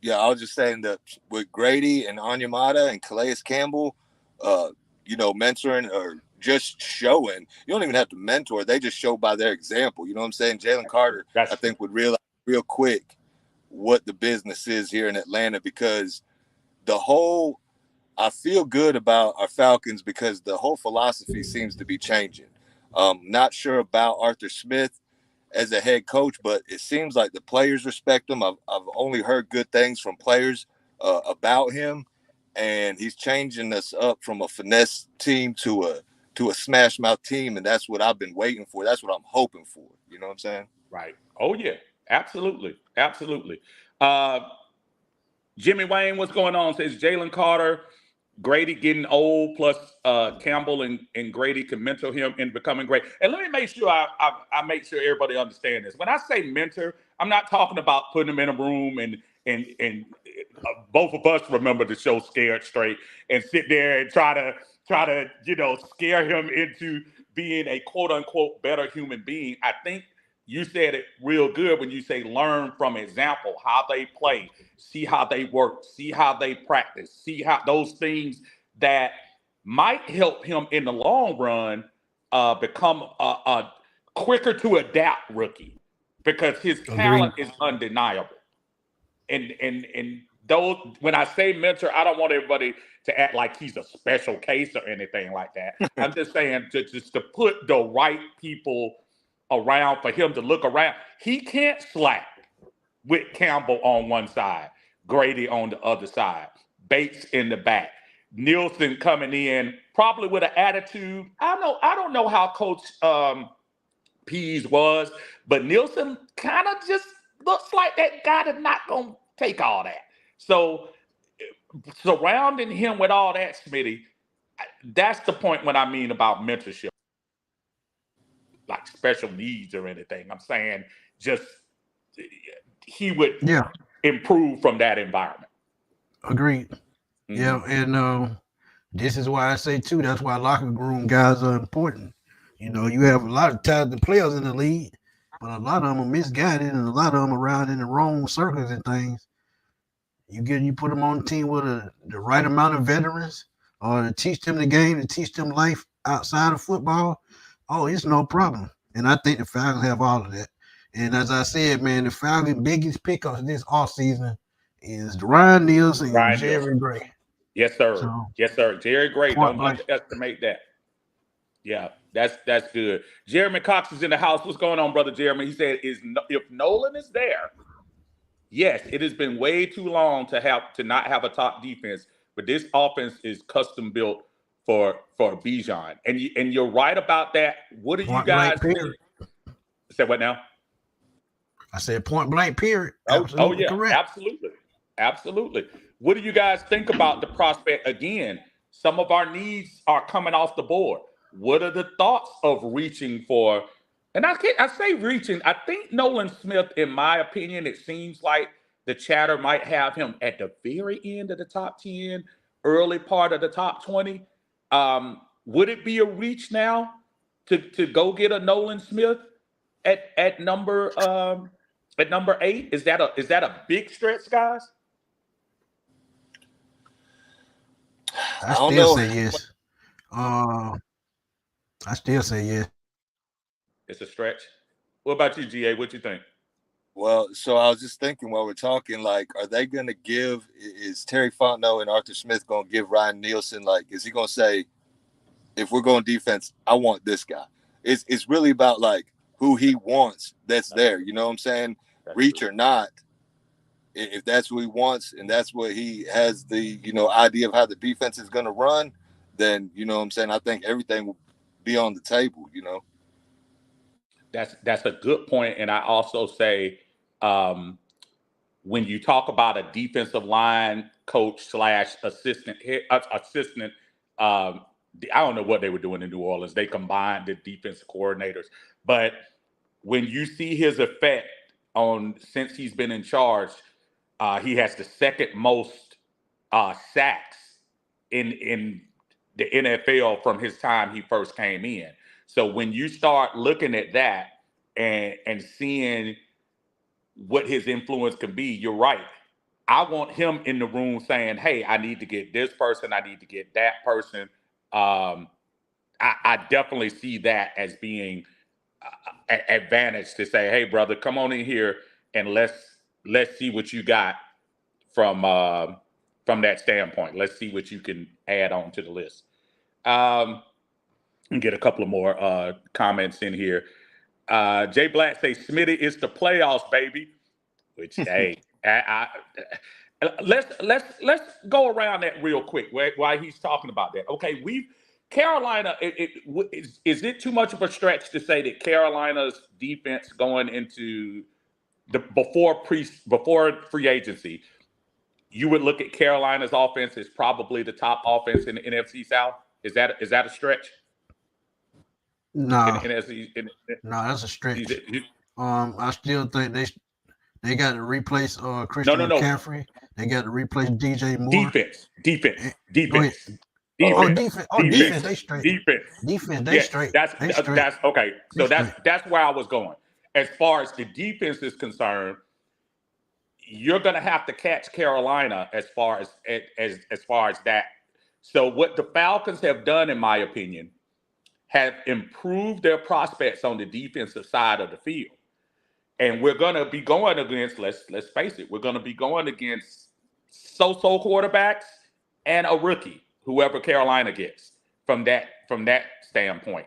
[SPEAKER 5] was just saying that with Grady and Onyemata and Calais Campbell, mentoring or just showing, you don't even have to mentor. They just show by their example. You know what I'm saying? Jalen Carter, I think, would realize real quick what the business is here in Atlanta, because I feel good about our Falcons because the whole philosophy seems to be changing. Not sure about Arthur Smith as a head coach, but it seems like the players respect him. I've only heard good things from players about him, and he's changing us up from a finesse team to a smash mouth team, and that's what I've been waiting for. That's what I'm hoping for. You know what I'm saying?
[SPEAKER 1] Right. Oh yeah, absolutely, absolutely. Jimmy Wayne, what's going on? Says Jalen Carter, Grady getting old, plus Campbell and Grady can mentor him in becoming great. And let me make sure I make sure everybody understands this. When I say mentor, I'm not talking about putting them in a room and both of us remember the show Scared Straight and sit there and try to scare him into being a quote unquote better human being. I think you said it real good when you say learn from example, how they play, see how they work, see how they practice, see how those things that might help him in the long run become a quicker to adapt rookie, because his talent is undeniable. And those, when I say mentor, I don't want everybody to act like he's a special case or anything like that. I'm just saying just to put the right people around for him to look around. He can't slack with Campbell on one side, Grady on the other side, Bates in the back, Nielsen coming in probably with an attitude. I don't know how Coach Pease was, but Nielsen kind of just looks like that guy that's not going to take all that. So surrounding him with all that, Smitty, that's the point when I mean about mentorship, like special needs or anything. I'm saying just he would improve from that environment.
[SPEAKER 4] Agreed. Mm-hmm. Yeah, and this is why I say too, that's why locker room guys are important. You know, you have a lot of talented players in the league, but a lot of them are misguided and a lot of them around in the wrong circles and things. You put them on the team with the right amount of veterans, or to teach them the game, to teach them life outside of football. Oh, it's no problem. And I think the Falcons have all of that. And as I said, man, the Falcons' biggest pickups this offseason is Ryan Nielsen and Jerry Gray.
[SPEAKER 1] Yes, sir. So, yes, sir. Jerry Gray. Don't underestimate that. Yeah, that's good. Jeremy Cox is in the house. What's going on, brother Jeremy? He said, if Nolan is there, yes, it has been way too long to not have a top defense, but this offense is custom built for Bijan. And you're right about that. What do you guys think? Say what now?
[SPEAKER 4] I said point blank period.
[SPEAKER 1] Absolutely correct. Absolutely. What do you guys think about the prospect? Again, some of our needs are coming off the board. What are the thoughts of reaching for? And I say reaching. I think Nolan Smith, in my opinion, it seems like the chatter might have him at the very end of the top 10, early part of the top 20. Would it be a reach now to go get a Nolan Smith at number 8? Is that a big stretch, guys?
[SPEAKER 4] I still say yes. I still say yes.
[SPEAKER 1] It's a stretch. What about you, GA? What you think?
[SPEAKER 5] Well, so I was just thinking while we're talking, like, are they going to is Terry Fontenot and Arthur Smith going to give Ryan Nielsen, like, is he going to say, if we're going defense, I want this guy? It's really about, like, who he wants that's there. You know what I'm saying? Reach or not, if that's what he wants and that's what he has the, idea of how the defense is going to run, then, you know what I'm saying, I think everything will be on the table,
[SPEAKER 1] That's a good point. And I also say, when you talk about a defensive line coach / assistant, I don't know what they were doing in New Orleans. They combined the defensive coordinators. But when you see his effect since he's been in charge, he has the second most sacks in the NFL from his time he first came in. So when you start looking at that and seeing what his influence can be, you're right. I want him in the room saying, hey, I need to get this person. I need to get that person. I definitely see that as being an advantage to say, hey, brother, come on in here and let's let's see what you got from that standpoint. Let's see what you can add on to the list. And get a couple of more comments in here. Jay Black says Smitty is the playoffs, baby. Which hey, let's go around that real quick while he's talking about that. Okay, Carolina. Is it too much of a stretch to say that Carolina's defense going into before free agency, you would look at Carolina's offense as probably the top offense in the NFC South? Is that a stretch?
[SPEAKER 4] No, that's a stretch. I still think they got to replace Christian McCaffrey. They got to replace DJ Moore.
[SPEAKER 1] Defense.
[SPEAKER 4] Defense. They straight. Defense. They straight.
[SPEAKER 1] That's okay. So that's where I was going. As far as the defense is concerned, you're going to have to catch Carolina as far as that. So what the Falcons have done, in my opinion, have improved their prospects on the defensive side of the field. And we're going to be going against, let's face it, we're going to be going against so-so quarterbacks and a rookie, whoever Carolina gets from that standpoint.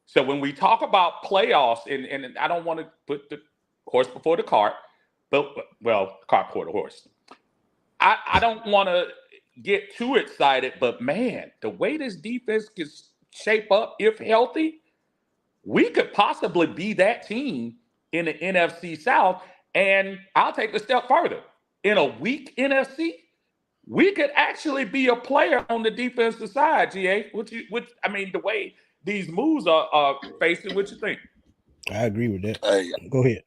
[SPEAKER 1] So when we talk about playoffs, and I don't want to put the horse before the cart, cart before the horse. I don't want to get too excited, but man, the way this defense can shape up, if healthy, we could possibly be that team in the NFC South. And I'll take a step further. In a weak NFC, we could actually be a player on the defensive side, GA. The way these moves are facing, what you think? I
[SPEAKER 3] agree with that.
[SPEAKER 5] Hey,
[SPEAKER 3] go ahead.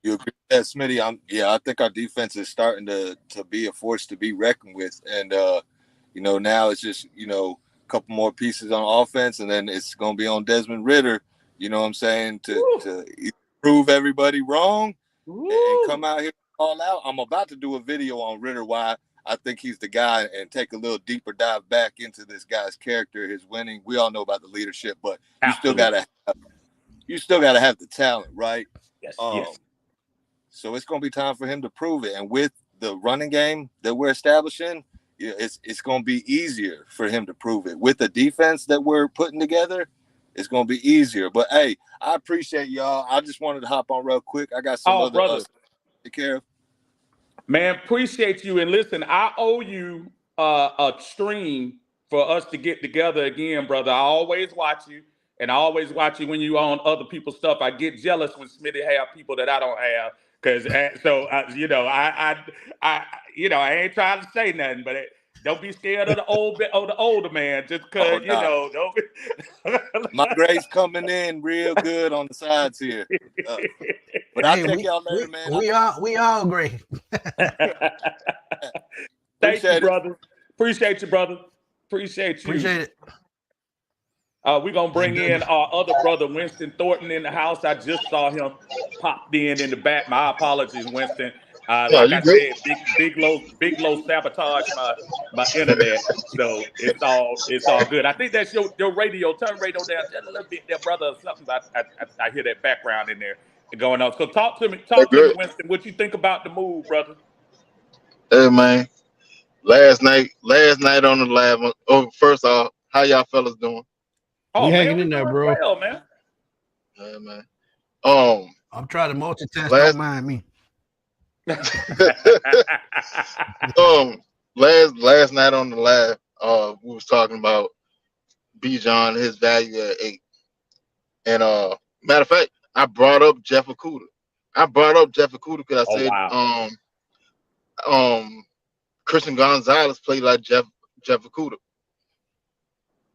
[SPEAKER 5] You agree with that, Smitty? I think our defense is starting to be a force to be reckoned with. And, now it's just, a couple more pieces on offense, and then it's going to be on Desmond Ridder, you know what I'm saying, to prove everybody wrong and come out here all out. I'm about to do a video on Ridder, why I think he's the guy, and take a little deeper dive back into this guy's character, his winning. We all know about the leadership, but you still got to have the talent, right?
[SPEAKER 1] Yes.
[SPEAKER 5] So it's going to be time for him to prove it. And with the running game that we're establishing, it's going to be easier for him to prove it. With the defense that we're putting together, it's going to be easier. But, hey, I appreciate y'all. I just wanted to hop on real quick. I got some other stuff to take care of.
[SPEAKER 1] Man, appreciate you. And listen, I owe you a stream for us to get together again, brother. I always watch you, and I always watch you when you on other people's stuff. I get jealous when Smitty have people that I don't have. Because I ain't trying to say nothing, but don't be scared of the older man. Just because don't.
[SPEAKER 5] My grade's coming in real good on the sides here. But I'll check y'all later, man.
[SPEAKER 4] We all great.
[SPEAKER 1] Thank you, brother. Appreciate you, brother. Appreciate you.
[SPEAKER 4] Appreciate it.
[SPEAKER 1] We're going to bring in our other brother, Winston Thornton, in the house. I just saw him popped in the back. My apologies, Winston. Like I said, big low sabotage my internet. So it's all good. I think that's your radio. Turn radio down just a little bit there, brother, or something. I hear that background in there going on. So talk to me, Winston. What you think about the move, brother?
[SPEAKER 6] Hey, man. Last night on the lab. Oh, first off, how y'all fellas doing?
[SPEAKER 3] Oh, hanging in there, bro.
[SPEAKER 1] Well, man.
[SPEAKER 6] Yeah, man.
[SPEAKER 4] I'm trying to multitask. Don't mind me.
[SPEAKER 6] Last night on the lab, we was talking about Bijan, his value at 8. And matter of fact, I brought up Jeff Okudah. Because I said, Christian Gonzalez played like Jeff Okudah.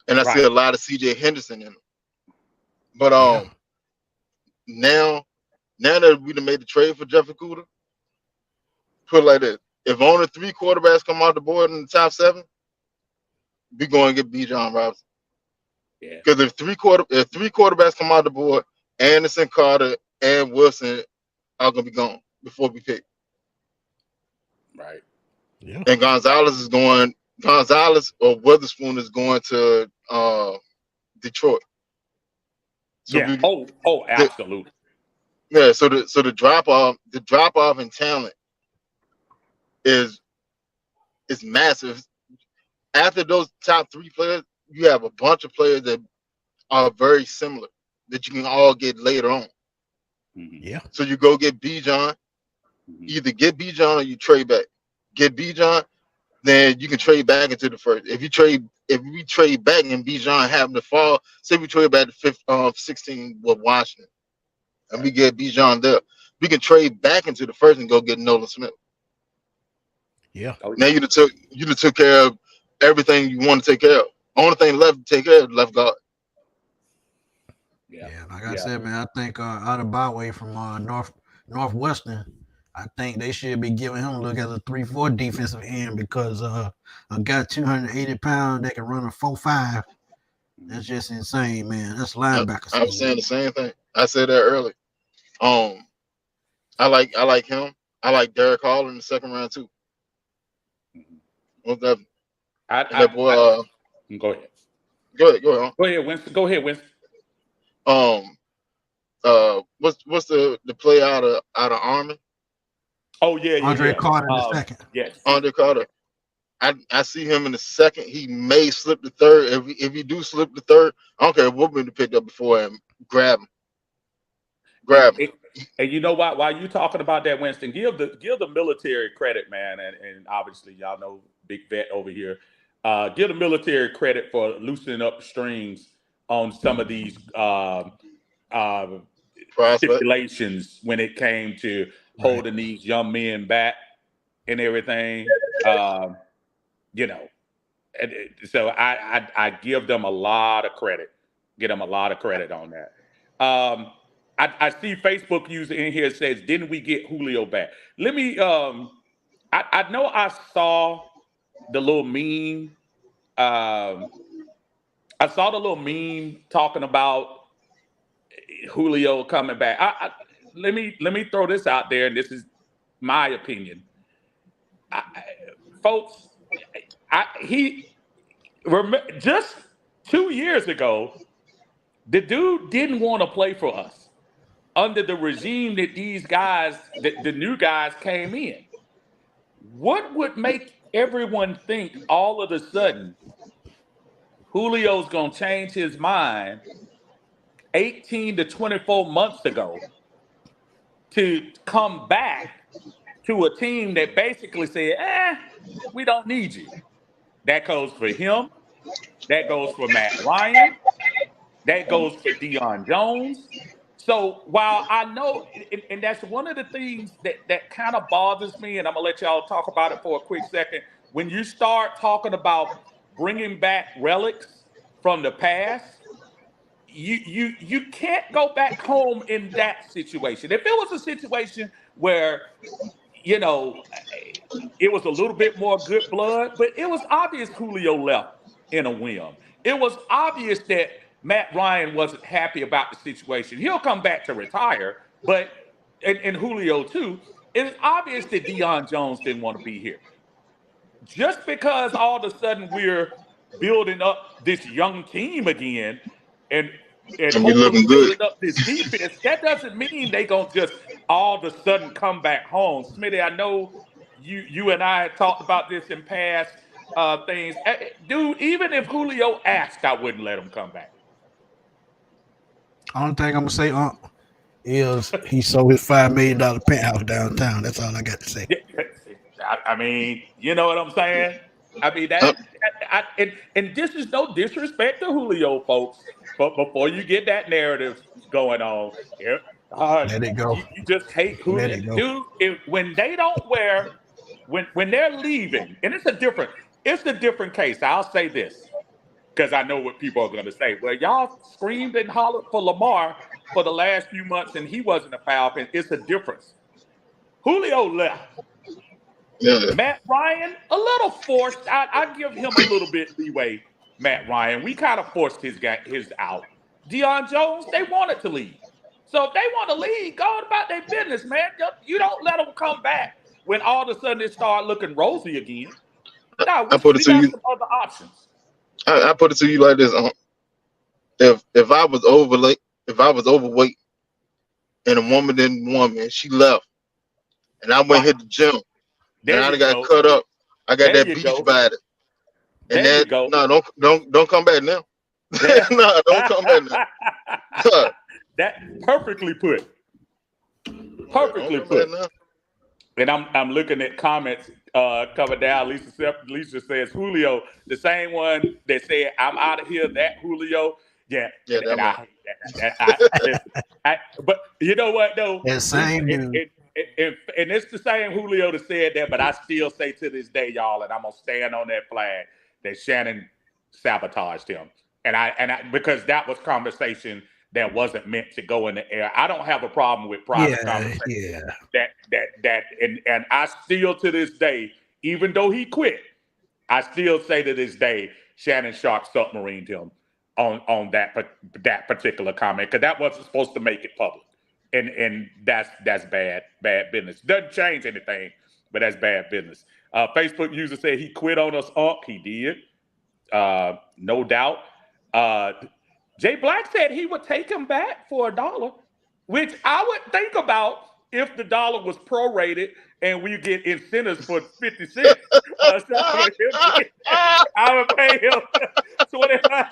[SPEAKER 6] And I see a lot of CJ Henderson in him. But now that we done made the trade for Jeff Okudah, put it like this: if only 3 quarterbacks come off the board in the top 7, we going to get Bijan Robinson.
[SPEAKER 1] Yeah.
[SPEAKER 6] Because if three quarterbacks come off the board, Anderson, Carter, and Wilson are gonna be gone before we pick.
[SPEAKER 1] Right.
[SPEAKER 6] Yeah. And Gonzalez or Witherspoon is going to Detroit. So
[SPEAKER 1] absolutely.
[SPEAKER 6] So the drop off in talent is massive. After those top 3 players, you have a bunch of players that are very similar that you can all get later on.
[SPEAKER 4] Yeah.
[SPEAKER 6] So you go get Bijan, either get Bijan or you trade back. Get Bijan, then you can trade back into the first. If we trade back and Bijan happen to fall, say we trade back to 16 with Washington, and we get Bijan there, we can trade back into the first and go get Nolan Smith.
[SPEAKER 4] Yeah.
[SPEAKER 6] Now you took care of everything you want to take care of. Only thing left to take care of is left guard.
[SPEAKER 4] Yeah, like I said, man, I think Adebayo from Northwestern, I think they should be giving him a look as a 3-4 defensive end because a guy 280 pounds that can run a 4.5. That's just insane, man. That's linebacker.
[SPEAKER 6] I was saying the same thing. I said that earlier. I like him. I like Derek Hall in the second round too. What's that?
[SPEAKER 1] Go ahead.
[SPEAKER 6] Go ahead.
[SPEAKER 1] Go ahead, Winston. Go ahead, Winston.
[SPEAKER 6] What's the play out of Army?
[SPEAKER 1] Oh yeah,
[SPEAKER 4] Andre Carter in the second.
[SPEAKER 1] Yes,
[SPEAKER 6] Andre Carter. I see him in the second. He may slip the third. If he do slip the third, I don't care what been picked up before him. Grab him.
[SPEAKER 1] And you know what? While you talking about that, Winston, give the military credit, man, and obviously y'all know Big Vet over here. Give the military credit for loosening up the strings on some of these stipulations when it came to holding these young men back and everything. You know, so I give them a lot of credit. Get them a lot of credit on that. I see Facebook user in here says, "Didn't we get Julio back?" Let me. I know I saw the little meme. I saw the little meme talking about Julio coming back. Let me throw this out there, and this is my opinion, folks. Just 2 years ago, the dude didn't want to play for us under the regime that these guys, the new guys came in. What would make everyone think all of a sudden Julio's going to change his mind 18 to 24 months ago to come back to a team that basically said, we don't need you? That goes for him. That goes for Matt Ryan. That goes for Deion Jones. So while I know, and that's one of the things that kind of bothers me, and I'm going to let y'all talk about it for a quick second. When you start talking about bringing back relics from the past, you can't go back home in that situation. If it was a situation where, you know, it was a little bit more good blood, but it was obvious Julio left in a whim. It was obvious that Matt Ryan wasn't happy about the situation. He'll come back to retire, but and Julio too. It's obvious that Deion Jones didn't want to be here. Just because all of a sudden we're building up this young team again and hopefully building up this defense, that doesn't mean they gonna just all of a sudden come back home. Smitty, I know you and I had talked about this in past things. Dude, even if Julio asked, I wouldn't let him come back.
[SPEAKER 4] Only thing I'm gonna say, is he sold his $5 million penthouse downtown. That's all I got to say.
[SPEAKER 1] I mean, you know what I'm saying? I mean and this is no disrespect to Julio, folks. But before you get that narrative going on,
[SPEAKER 4] let it go.
[SPEAKER 1] You just hate Julio, dude. When they don't wear, when they're leaving, and it's a different case. I'll say this, because I know what people are going to say. Well, y'all screamed and hollered for Lamar for the last few months, and he wasn't a Falcon. It's a difference. Julio left.
[SPEAKER 6] Yeah.
[SPEAKER 1] Matt Ryan, a little forced. I give him a little bit leeway. Matt Ryan, we kind of forced his out. Deion Jones, they wanted to leave. So if they want to leave, go about their business, man. You don't let them come back when all of a sudden it start looking rosy again. No, we got some other options.
[SPEAKER 6] I put it to you like this: if I was overweight, and a woman didn't want me, and she left, and I went hit the gym,
[SPEAKER 1] There
[SPEAKER 6] I
[SPEAKER 1] you
[SPEAKER 6] got
[SPEAKER 1] go.
[SPEAKER 6] cut up. I got
[SPEAKER 1] There
[SPEAKER 6] that
[SPEAKER 1] you
[SPEAKER 6] beach
[SPEAKER 1] go.
[SPEAKER 6] body. And
[SPEAKER 1] There you
[SPEAKER 6] that
[SPEAKER 1] go.
[SPEAKER 6] no, don't come back now. No, don't come back now.
[SPEAKER 1] That perfectly put. Perfectly
[SPEAKER 6] Don't come back
[SPEAKER 1] put.
[SPEAKER 6] now.
[SPEAKER 1] And I'm looking at comments coming down. Lisa says Julio, the same one that said I'm out of here. That Julio, yeah,
[SPEAKER 6] Yeah,
[SPEAKER 1] and
[SPEAKER 6] that
[SPEAKER 1] I
[SPEAKER 6] man.
[SPEAKER 1] hate that. Listen, but you know what though,
[SPEAKER 4] That same dude.
[SPEAKER 1] and it's the same Julio that said that. But I still say to this day, y'all, and I'm gonna stand on that flag that Shannon sabotaged him, and I because that was conversation that wasn't meant to go in the air. I don't have a problem with private conversation.
[SPEAKER 4] Yeah.
[SPEAKER 1] And I still to this day, even though he quit, I still say to this day, Shannon Sharp submarined him on that particular comment because that wasn't supposed to make it public, and that's bad business. Doesn't change anything, but that's bad business. Facebook user said he quit on us. He did, no doubt. Jay Black said he would take him back for $1, which I would think about if the dollar was prorated and we get incentives for 50 cents. I would pay him 25.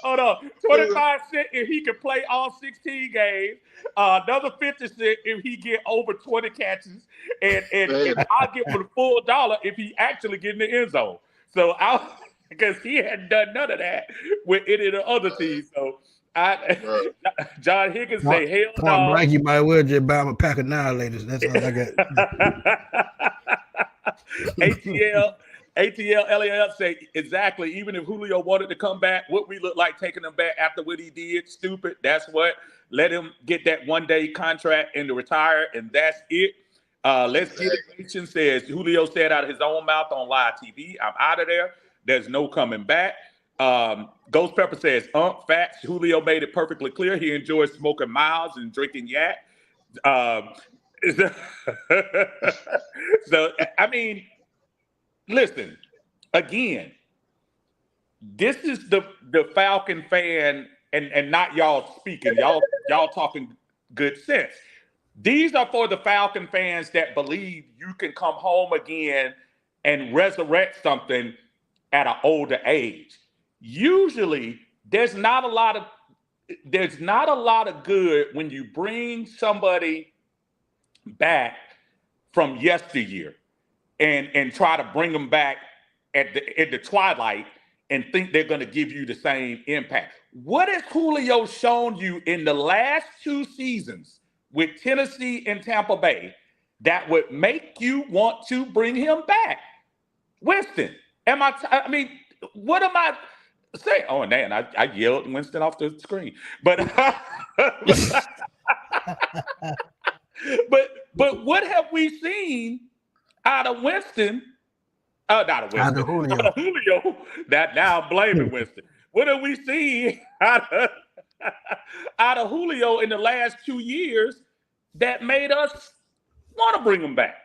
[SPEAKER 1] Hold on, 25 cents if he could play all 16 games. Another 50 cents if he get over 20 catches, and I'll give him the full $1 if he actually get in the end zone. So because he hadn't done none of that with any of the other teams. So John Higgins say hell no.
[SPEAKER 4] Point blank, you might well just buy him a pack of annihilators. That's all I got.
[SPEAKER 1] ATL LAL say exactly. Even if Julio wanted to come back, what we look like taking him back after what he did? Stupid. That's what. Let him get that 1-day contract and to retire, and that's it. Let's Get It Nation says Julio said out of his own mouth on live TV, I'm out of there. There's no coming back. Ghost Pepper says, facts. Julio made it perfectly clear he enjoys smoking miles and drinking yak. So, I mean, listen, again, this is the Falcon fan and not y'all speaking. Y'all talking good sense. These are for the Falcon fans that believe you can come home again and resurrect something at an older age. Usually, there's not a lot of good when you bring somebody back from yesteryear and try to bring them back at the twilight and think they're going to give you the same impact. What has Julio shown you in the last 2 seasons with Tennessee and Tampa Bay that would make you want to bring him back? Winston, I mean, what am I saying? Oh, man, I yelled Winston off the screen. But but what have we seen out of Winston? Not of Winston. Out of Julio. That now I'm blaming Winston. What have we seen out of Julio in the last 2 years that made us want to bring him back?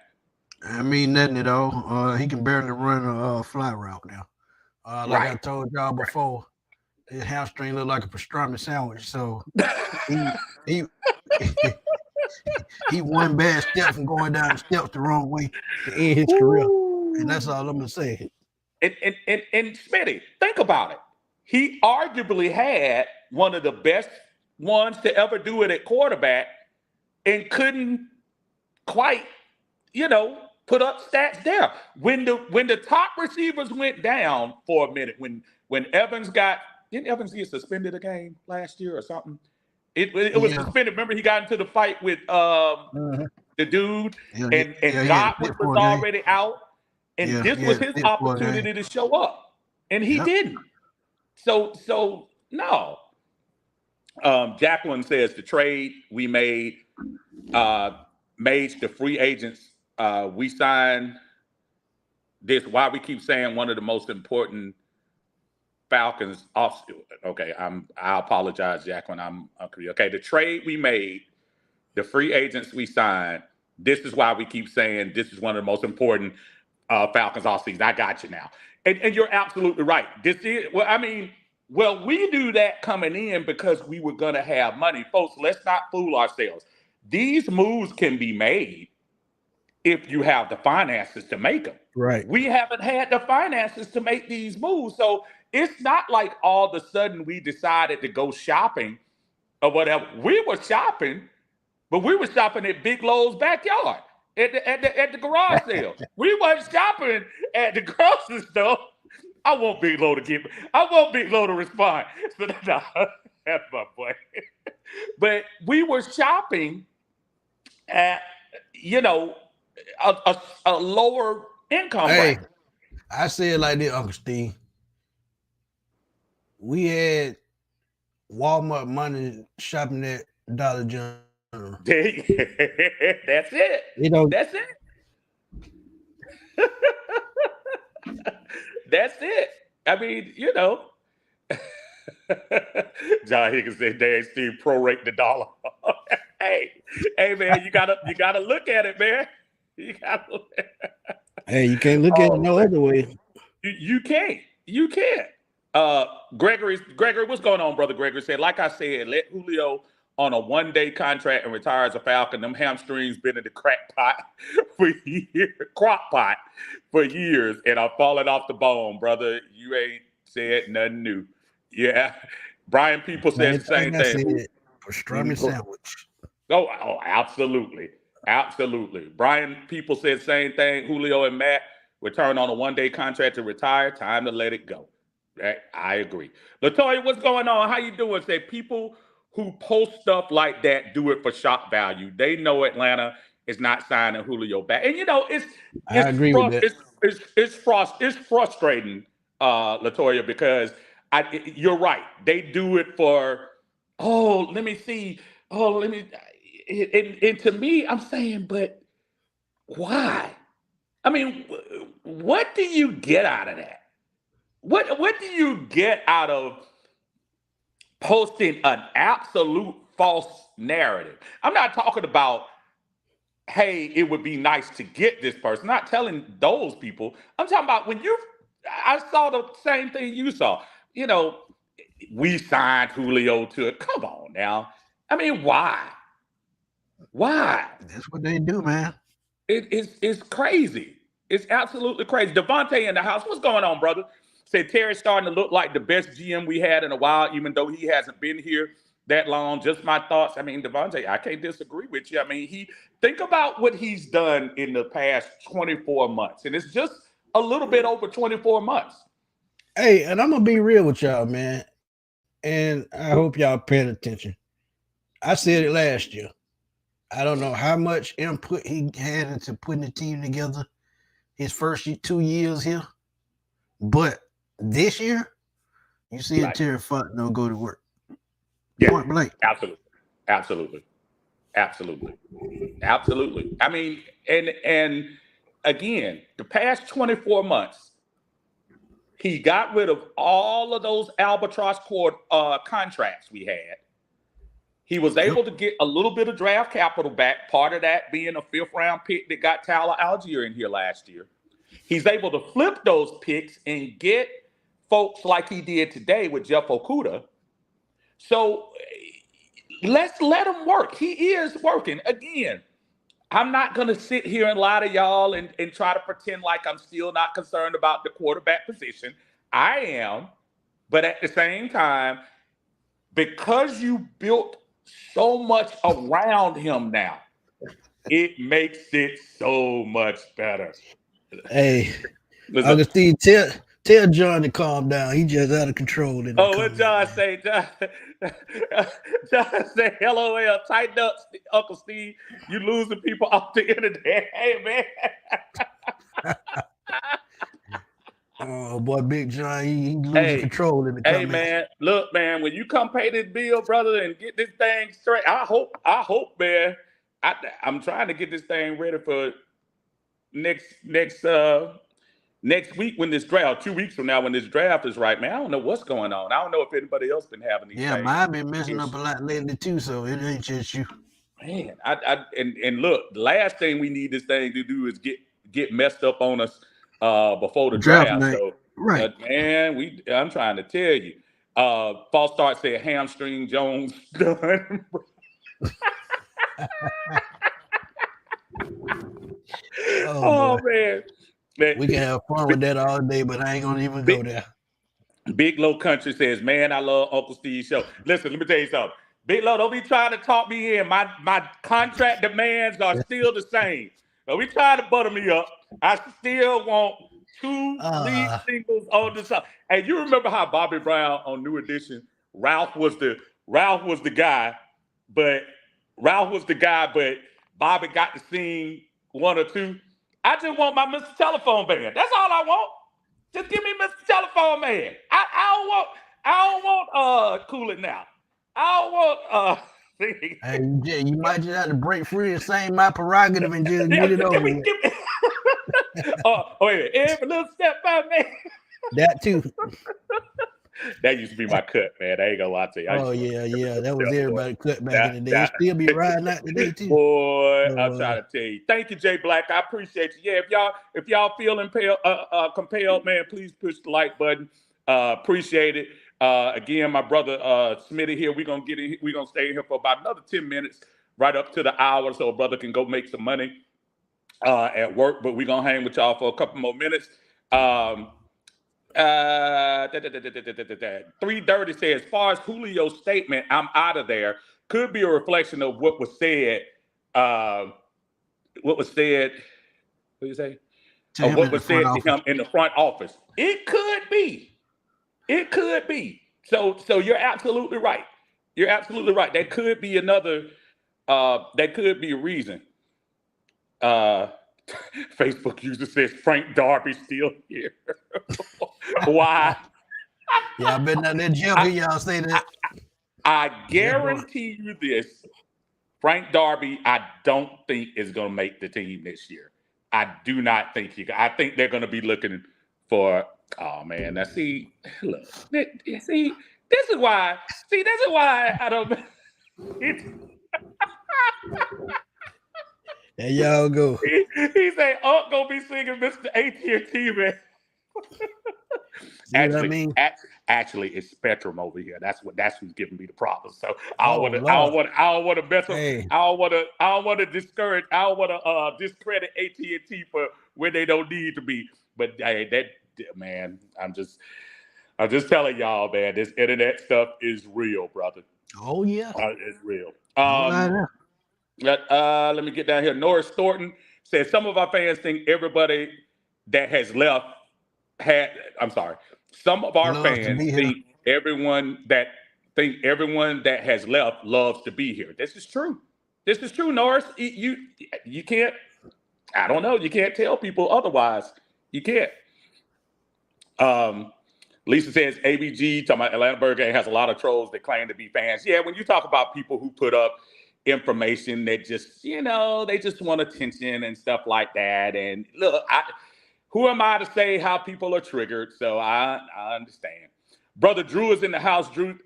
[SPEAKER 3] I mean, nothing at all. He can barely run a fly route now. Like I told y'all before, his hamstring looked like a pastrami sandwich. So he one bad step from going down the steps the wrong way to end his career. And that's all I'm gonna say.
[SPEAKER 1] And Smitty, think about it. He arguably had one of the best ones to ever do it at quarterback and couldn't quite, put up stats there. When the top receivers went down for a minute, when Evans didn't Evans get suspended a game last year or something? It was suspended. Remember, he got into the fight with the dude, and Godwin was already out, and this was his opportunity to show up, and he didn't. So no. Jacqueline says the trade we made, the free agents we signed. This why we keep saying one of the most important Falcons off. Okay, I apologize, Jacqueline. I'm okay. The trade we made, the free agents we signed. This is why we keep saying this is one of the most important Falcons offseason. I got you now, and you're absolutely right. This is we knew that coming in because we were going to have money, folks. Let's not fool ourselves. These moves can be made if you have the finances to make them.
[SPEAKER 4] Right.
[SPEAKER 1] We haven't had the finances to make these moves. So it's not like all of a sudden we decided to go shopping or whatever. We were shopping, but we were shopping at Big Lowe's backyard at the garage sale. We weren't shopping at the grocery store. I want Big Low to respond. So, no, that's my boy. But we were shopping at, a lower income bracket.
[SPEAKER 4] I say it like this, Uncle Steve. We had Walmart money shopping at Dollar General.
[SPEAKER 1] That's it. That's it. That's it. I mean, John Higgins said, "Dang, Steve, prorate the dollar." hey, man, you gotta look at it, man. You gotta.
[SPEAKER 4] Hey, you can't look at it no other way.
[SPEAKER 1] You can't. Gregory, what's going on, brother? Gregory said, like I said, let Julio on a one-day contract and retire as a Falcon. Them hamstrings been in the crock pot for years, and I'm falling off the bone, brother. You ain't said nothing new. Yeah. Brian People said the same thing.
[SPEAKER 4] Pastrami sandwich.
[SPEAKER 1] Oh, absolutely. Absolutely. Brian People said the same thing. Julio and Matt return on a one-day contract to retire. Time to let it go. I agree. Latoya, what's going on? How you doing? Say people who post stuff like that do it for shock value. They know Atlanta is not signing Julio back. And
[SPEAKER 4] I agree with that.
[SPEAKER 1] It's frustrating, Latoya, because you're right. They do it for, let me see. And to me, I'm saying, but why? I mean, what do you get out of that? What do you get out of posting an absolute false narrative? I'm not talking about, hey, it would be nice to get this person. I'm not telling those people. I'm talking about I saw the same thing you saw. We signed Julio to it. Come on now. I mean, why? Why?
[SPEAKER 3] That's what they do, man.
[SPEAKER 1] It's crazy. It's absolutely crazy. Devontae in the house. What's going on, brother? Said Terry's starting to look like the best GM we had in a while, even though he hasn't been here that long. Just my thoughts. I mean, Devontae, I can't disagree with you. I mean, think about what he's done in the past 24 months, and it's just a little bit over 24 months.
[SPEAKER 4] Hey, and I'm gonna be real with y'all, man, and I hope y'all paying attention. I said it last year. I don't know how much input he had into putting the team together his first 2 years here, but this year, you see a Terry Fontenot go to work.
[SPEAKER 1] Yeah,
[SPEAKER 4] point blank.
[SPEAKER 1] Absolutely. I mean, and again, the past 24 months, he got rid of all of those albatross contracts we had. He was able to get a little bit of draft capital back, part of that being a 5th-round pick that got Tyler Algier in here last year. He's able to flip those picks and get folks like he did today with Jeff Okudah. So let's let him work. He is working. Again, I'm not going to sit here and lie to y'all and try to pretend like I'm still not concerned about the quarterback position. I am. But at the same time, because you built so much around him now, it makes it so much better.
[SPEAKER 4] Hey, Augustine, tell John to calm down. He just out of control.
[SPEAKER 1] What John say? John say, LOL, tighten up, Uncle Steve. You losing people off the internet. Hey, man.
[SPEAKER 4] Oh, boy, Big John, he losing control in the comments.
[SPEAKER 1] Hey, man, look, man, when you come pay this bill, brother, and get this thing straight, I hope, man, I'm trying to get this thing ready for next week when this draft, 2 weeks from now when this draft is right, man. I don't know what's going on. I don't know if anybody else been having these things.
[SPEAKER 3] Mine been messing up a lot lately too, so it ain't just you.
[SPEAKER 1] Man, and look, the last thing we need this thing to do is get messed up on us before the draft. So,
[SPEAKER 3] right.
[SPEAKER 1] Man, I'm trying to tell you. False start said hamstring Jones done. Oh man.
[SPEAKER 4] We can have fun with that all day, but I ain't gonna even go there.
[SPEAKER 1] Big Low Country says, man, I love Uncle Steve's show. Listen, let me tell you something. Big Low, don't be trying to talk me in. My contract demands are still the same. Don't be trying to butter me up. I still want 2 lead singles on the song. And you remember how Bobby Brown on New Edition, Ralph was the guy, but Bobby got to sing 1 or 2. I just want my Mr. Telephone Band. That's all I want. Just give me Mr. Telephone Man. I don't want Cool It Now. I don't want
[SPEAKER 4] Hey, you might just have to break free and sing My Prerogative and just get it over with.
[SPEAKER 1] Wait, every little step by me.
[SPEAKER 4] That too.
[SPEAKER 1] That used to be my cut, man. I ain't gonna lie to you.
[SPEAKER 4] Yeah. That was everybody cut back in the day. Still be riding out today too.
[SPEAKER 1] Boy, I'm trying to tell you. Thank you, Jay Black. I appreciate you. Yeah, if y'all feel compelled, man, please push the like button. Appreciate it. Again, my brother Smitty here. We're gonna stay here for about another 10 minutes, right up to the hour, so a brother can go make some money at work. But we're gonna hang with y'all for a couple more minutes. 330 says, as far as Julio's statement, I'm out of there, could be a reflection of what was said. What do you say? What was said to him in the front office. It could be. So you're absolutely right. That could be another. That could be a reason. Facebook user says Frank Darby's still here. Why?
[SPEAKER 4] Yeah, I bet not that joke y'all say that.
[SPEAKER 1] I guarantee you this. Frank Darby, I don't think is going to make the team this year. I do not think I think they're going to be looking for. Oh man, now see, look, this is why I don't.
[SPEAKER 4] There y'all go.
[SPEAKER 1] He said, "Oh, gonna be singing Mr. AT&T, man." Actually, it's Spectrum over here. That's who's giving me the problem. So I don't want to mess up. Hey. I don't want to discourage. I don't want to discredit AT&T for where they don't need to be. But hey, man, I'm just telling y'all, man, this internet stuff is real, brother.
[SPEAKER 4] Oh yeah,
[SPEAKER 1] it's real. Let me get down here. Norris Thornton says some of our fans think everybody that has left some of our fans think everyone that has left loves to be here. This is true, Norris. You can't. I don't know. You can't tell people otherwise. You can't. Lisa says ABG talking about Atlanta Burger has a lot of trolls that claim to be fans. Yeah, when you talk about people who put up information that just, they just want attention and stuff like that. And look, who am I to say how people are triggered? So I understand. Brother Drew is in the house. Drew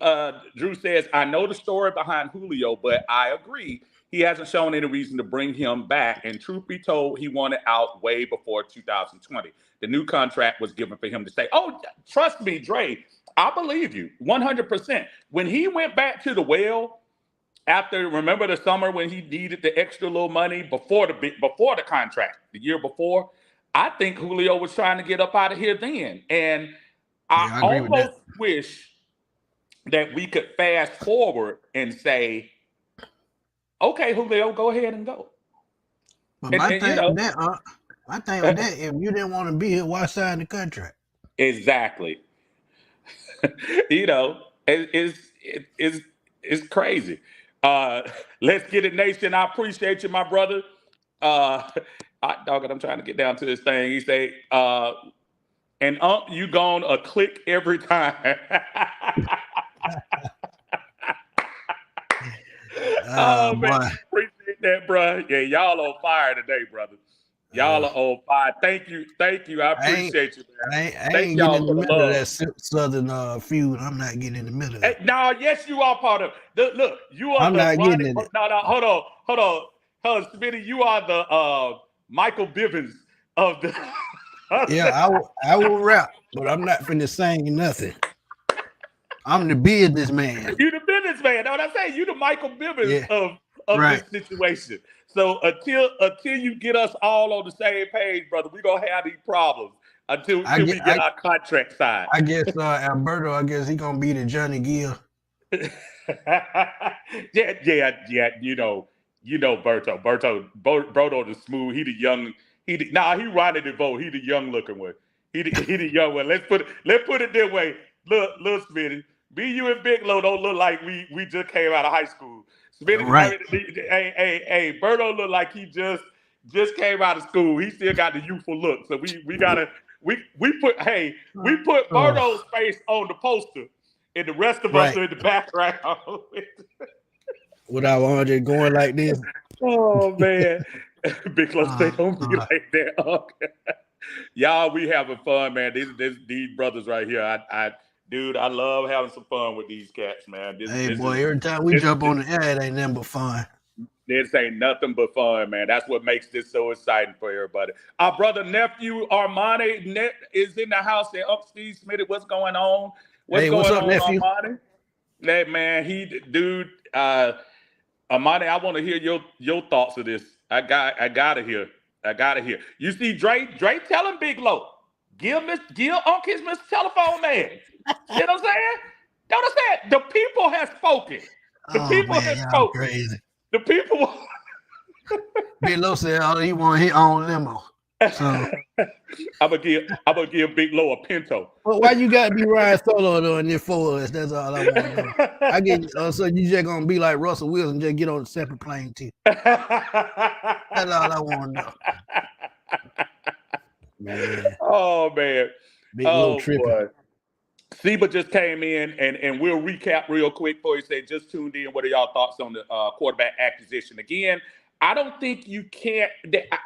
[SPEAKER 1] says, I know the story behind Julio, but I agree. He hasn't shown any reason to bring him back. And truth be told, he wanted out way before 2020. The new contract was given for him to stay. Oh, trust me, Dre, I believe you 100%. When he went back to the well, remember the summer when he needed the extra little money before the contract, the year before, I think Julio was trying to get up out of here then. And I almost wish that we could fast forward and say, okay, Julio, go ahead and go.
[SPEAKER 4] But my thing on that, if you didn't want to be here, why sign the contract?
[SPEAKER 1] Exactly. It's crazy. Let's get it, nation. I appreciate you, my brother. I'm trying to get down to this thing. He say, and you gone a click every time. Oh man, appreciate that, bro. Yeah, y'all on fire today, brother. Y'all are on fire. Thank you. I appreciate you, man.
[SPEAKER 4] I ain't getting in the middle of that Southern feud. I'm not getting in the middle of it.
[SPEAKER 1] No, yes, you are part of it. Look, you are.
[SPEAKER 4] I'm not getting in it.
[SPEAKER 1] No, hold on, Smitty. You are the Michael Bivins of the.
[SPEAKER 4] Yeah, I will rap, but I'm not finna sing nothing. I'm the businessman.
[SPEAKER 1] You the businessman. Know what I'm saying? You the Michael Bivins of this situation. So until you get us all on the same page, brother, we're gonna have these problems until we get our contract signed.
[SPEAKER 4] I guess Alberto, I guess he gonna be the Johnny Gill.
[SPEAKER 1] yeah. You know, Berto the smooth. He the young. He riding the vote. He the young looking one. He the young one. Let's put it this way. Look, Smitty. Me, you, and Big Low don't look like we just came out of high school. Smitty,
[SPEAKER 4] right?
[SPEAKER 1] Hey, Berto look like he just came out of school. He still got the youthful look. So we gotta we put Berto's face on the poster, and the rest of us are in the background.
[SPEAKER 4] Without Andre going like this.
[SPEAKER 1] Oh man, Big Low stay don't be like that. Y'all, we having fun, man. These brothers right here. I love having some fun with these cats, man.
[SPEAKER 4] Every time we jump on the air, it ain't nothing but fun.
[SPEAKER 1] This ain't nothing but fun, man. That's what makes this so exciting for everybody. Our brother nephew Armani is in the house. And Steve Smitty, what's going on?
[SPEAKER 4] What's up, nephew?
[SPEAKER 1] Armani? Hey, man, Armani, I want to hear your thoughts of this. I gotta hear. You see, Dre telling Big Low, give Unc his Mr. Telephone Man. You know what I'm saying? You know what I'm saying? The people have spoken. The people have spoken.
[SPEAKER 4] Crazy.
[SPEAKER 1] The people.
[SPEAKER 4] Big Low said all he want his own limo. So
[SPEAKER 1] I'm gonna give Big Low a Pinto.
[SPEAKER 4] Well, why you gotta be riding solo though in there for us? That's all I want to know. I get so you just gonna be like Russell Wilson, just get on a separate plane too. That's all I want to know. Man.
[SPEAKER 1] Oh man.
[SPEAKER 4] Big Low tripping.
[SPEAKER 1] Boy. Seba just came in, and we'll recap real quick for you. Say, just tuned in. What are y'all thoughts on the quarterback acquisition? Again, I don't think you can't.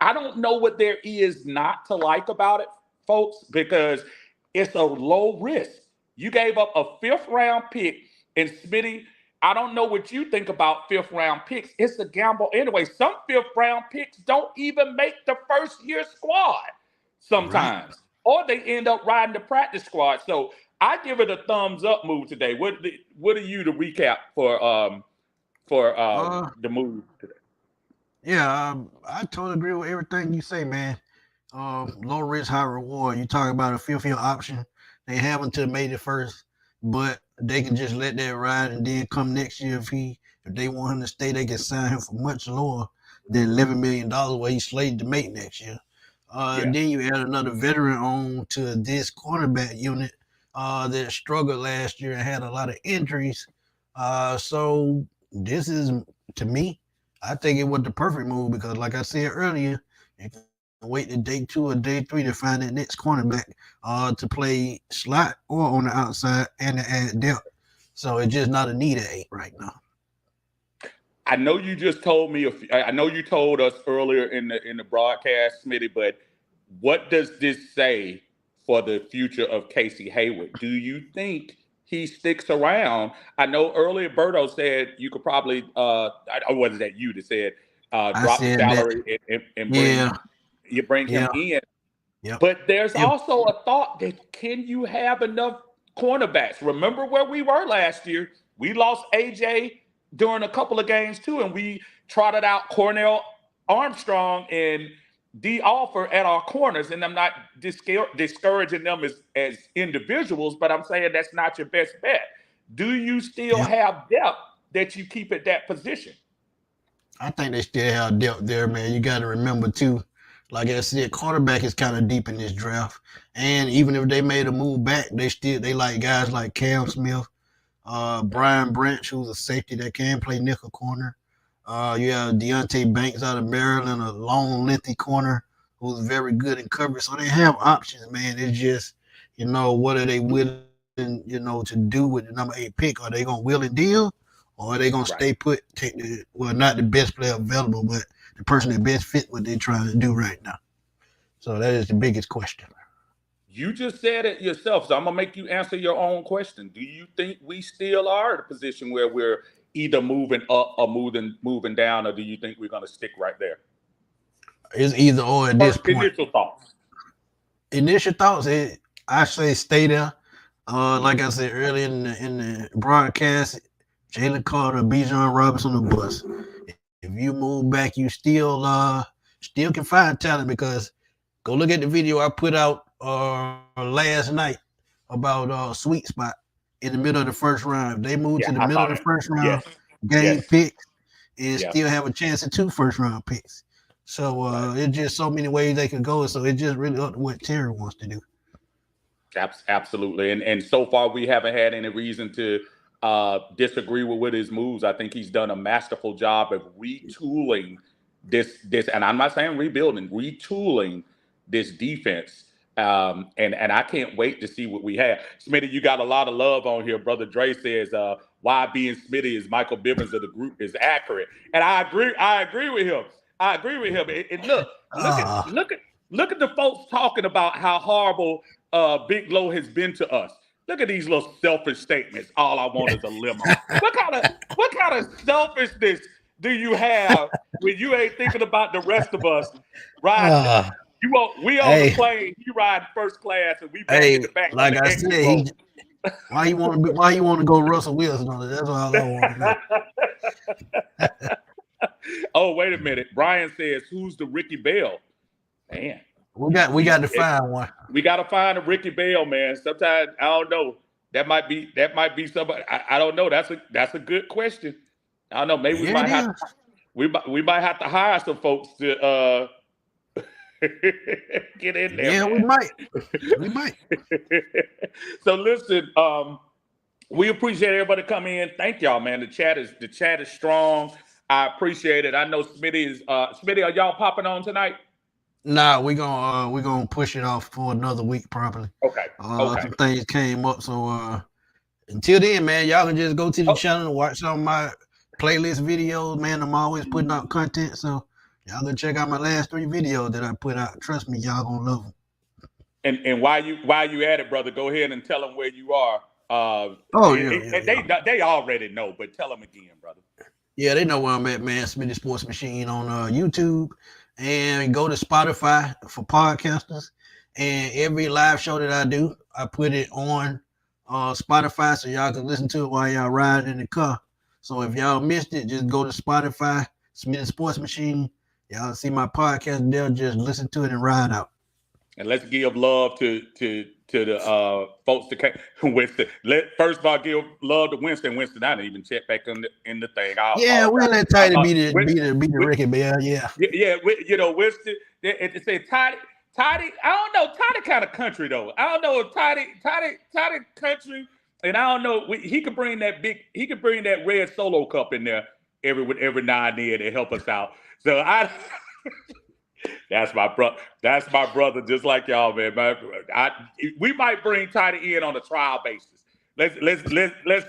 [SPEAKER 1] I don't know what there is not to like about it, folks, because it's a low risk. You gave up a 5th round pick, and Smitty, I don't know what you think about 5th round picks. It's a gamble anyway. Some 5th round picks don't even make the first year squad sometimes, or they end up riding the practice squad. So I give it a thumbs up move today. What are you to recap for the move today?
[SPEAKER 4] Yeah, I totally agree with everything you say, man. Low risk, high reward. You talk about a 5th year option. They have until May the 1st, but they can just let that ride, and then come next year if they want him to stay, they can sign him for much lower than $11 million what he's slated to make next year. Then you add another veteran on to this cornerback unit that struggled last year and had a lot of injuries. So this is, to me, I think it was the perfect move because, like I said earlier, you can wait to day 2 or day 3 to find that next cornerback to play slot or on the outside and to add depth. So it's just not a need at 8 right now.
[SPEAKER 1] I know you just told me. I know you told us earlier in the broadcast, Smitty. But what does this say for the future of Casey Hayward? Do you think he sticks around? I know earlier Berto said you could probably or was that you that said drop the salary and bring him in.
[SPEAKER 4] Yep.
[SPEAKER 1] But there's also a thought that can you have enough cornerbacks? Remember where we were last year? We lost AJ during a couple of games too, and we trotted out Cornell Armstrong and D. Offer at our corners, and I'm not discouraging them as individuals, but I'm saying that's not your best bet. Do you still have depth that you keep at that position?
[SPEAKER 4] I think they still have depth there, man. You got to remember too, like I said, cornerback is kind of deep in this draft, and even if they made a move back, they like guys like Cam Smith, Brian Branch, who's a safety that can play nickel corner. You have Deontay Banks out of Maryland, a long, lengthy corner who's very good in coverage. So they have options, man. It's just, what are they willing, to do with the number 8 pick? Are they going to will and deal, or are they going to stay put, not the best player available, but the person that best fit what they're trying to do right now? So that is the biggest question.
[SPEAKER 1] You just said it yourself, so I'm going to make you answer your own question. Do you think we still are in a position where we're either moving up or moving down, or do you think we're going to stick right there?
[SPEAKER 4] It's either or at this point.
[SPEAKER 1] Initial thoughts.
[SPEAKER 4] I say stay there. Like I said earlier in the broadcast, Jalen Carter, Bijan Robinson on the bus. if you move back, you still can find talent, because go look at the video I put out last night about Sweet Spot in the middle of the first round. If they move to the middle of the first round, gain picks, and still have a chance at 2 first-round picks. So it's just so many ways they can go. So it's just really up to what Terry wants to do.
[SPEAKER 1] Absolutely. And so far, we haven't had any reason to disagree with his moves. I think he's done a masterful job of retooling this, and I'm not saying rebuilding, retooling this defense. And I can't wait to see what we have. Smitty, you got a lot of love on here. Brother Dre says, why being Smitty is Michael Bivens of the group is accurate. And I agree with him. And look at the folks talking about how horrible Big Low has been to us. Look at these little selfish statements. All I want is a limo. What kind of selfishness do you have when you ain't thinking about the rest of us riding? We on the plane, you ride first class, and we back in the back.
[SPEAKER 4] Like I said, why you want to go Russell Wilson on it? That's all I want to know.
[SPEAKER 1] Oh, wait a minute. Brian says, "Who's the Ricky Bell?" Man,
[SPEAKER 4] we got to find one.
[SPEAKER 1] We got to find a Ricky Bell, man. Sometimes I don't know. That might be somebody. I don't know. That's a good question. I don't know. Maybe we might have to hire some folks to get in there.
[SPEAKER 4] Yeah,
[SPEAKER 1] man.
[SPEAKER 4] We might.
[SPEAKER 1] So listen, we appreciate everybody coming in. Thank y'all, man. The chat is strong. I appreciate it. I know Smitty is Smitty, are y'all popping on tonight?
[SPEAKER 4] Nah, we're gonna push it off for another week probably.
[SPEAKER 1] Okay.
[SPEAKER 4] Some things came up. So until then, man, y'all can just go to the channel and watch some of my playlist videos, man. I'm always putting out content. So y'all can check out my last 3 videos that I put out. Trust me, y'all gonna love them.
[SPEAKER 1] And while you at it, brother, go ahead and tell them where you are. They already know, but tell them again, brother.
[SPEAKER 4] Yeah, they know where I'm at, man. Smitty Sports Machine on YouTube, and go to Spotify for podcasters. And every live show that I do, I put it on Spotify so y'all can listen to it while y'all riding in the car. So if y'all missed it, just go to Spotify, Smitty Sports Machine. Y'all see my podcast there. Just listen to it and ride out.
[SPEAKER 1] And let's give love to the folks that came. Winston. First of all, give love to Winston. Winston, I didn't even check back in the thing.
[SPEAKER 4] We'll let Tidy be the Ricky Bell. Yeah.
[SPEAKER 1] You know, Winston. It said Tidy. I don't know. Tidy kind of country though. I don't know if Tidy country. And I don't know. He could bring that red Solo cup in there every now and then to help us out. So That's my brother. That's my brother, just like y'all, man. We might bring Tidy in on a trial basis. Let's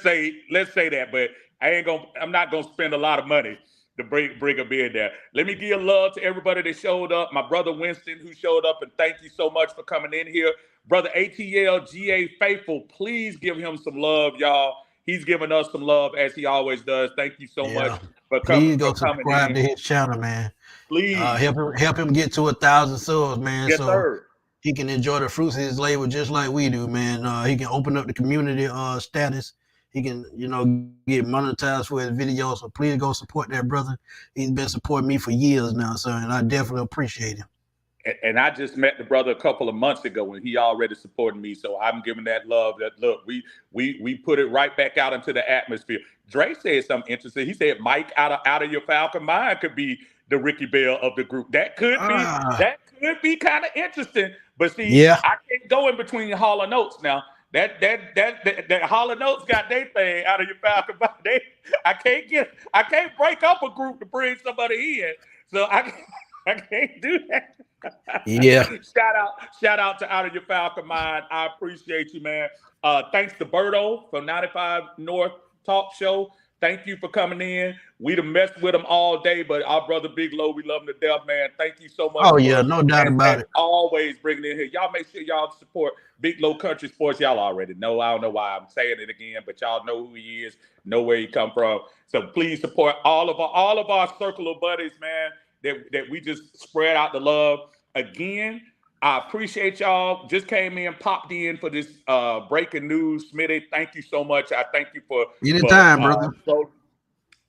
[SPEAKER 1] say that, but I'm not gonna spend a lot of money to bring him in there. Let me give love to everybody that showed up. My brother Winston, who showed up, and thank you so much for coming in here. Brother ATL GA Faithful, please give him some love, y'all. He's giving us some love as he always does. Thank you so much for coming.
[SPEAKER 4] Please go subscribe to his channel, man.
[SPEAKER 1] Please
[SPEAKER 4] help him get to 1,000 subs, man.
[SPEAKER 1] Yes, sir.
[SPEAKER 4] He can enjoy the fruits of his labor just like we do, man. He can open up the community status. He can, get monetized for his videos. So please go support that brother. He's been supporting me for years now, sir, and I definitely appreciate him.
[SPEAKER 1] And I just met the brother a couple of months ago, and he already supported me. So I'm giving that love. That look, we put it right back out into the atmosphere. Dre said something interesting. He said, "Mike out of your Falcon mind could be the Ricky Bell of the group." That could be kind of interesting. But see, I can't go in between Hall and Oates now. That Hall and Oates got their thing out of your Falcon mind. I can't break up a group to bring somebody in. So I can't do that.
[SPEAKER 4] Yeah.
[SPEAKER 1] Shout out to Out of Your Falcon Mind. I appreciate you, man. Thanks to Berto from 95 North Talk Show. Thank you for coming in. We'd have messed with him all day, but our brother Big Low, we love him to death, man. Thank you so much.
[SPEAKER 4] Oh, yeah, no doubt about it.
[SPEAKER 1] Always bringing it in here. Y'all make sure y'all support Big Low Country Sports. Y'all already know. I don't know why I'm saying it again, but y'all know who he is, know where he come from. So please support all of our circle of buddies, man, that we just spread out the love. Again, I appreciate y'all. Just came in, popped in for this breaking news. Smitty, thank you so much. I thank you for
[SPEAKER 4] anytime, brother.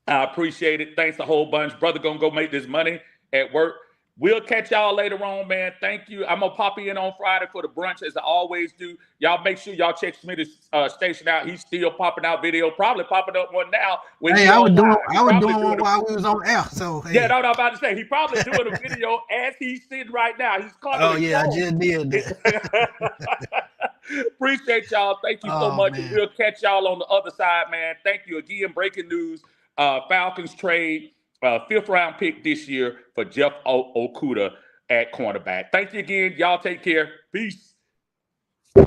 [SPEAKER 1] I appreciate it. Thanks a whole bunch. Brother gonna go make this money at work. We'll catch y'all later on, man. Thank you. I'm gonna pop in on Friday for the brunch as I always do. Y'all make sure y'all check Smitty's station out. He's still popping out video, probably popping up one now.
[SPEAKER 4] Hey, I was doing one while we was on air. So hey.
[SPEAKER 1] Yeah, no, I'm about to say he probably doing a video as he's sitting right now. He's coming.
[SPEAKER 4] Oh yeah, I just did that.
[SPEAKER 1] Appreciate y'all. Thank you so much. Man. We'll catch y'all on the other side, man. Thank you again. Breaking news: Falcons trade 5th round pick this year for Jeff Okudah at cornerback. Thank you again. Y'all take care. Peace.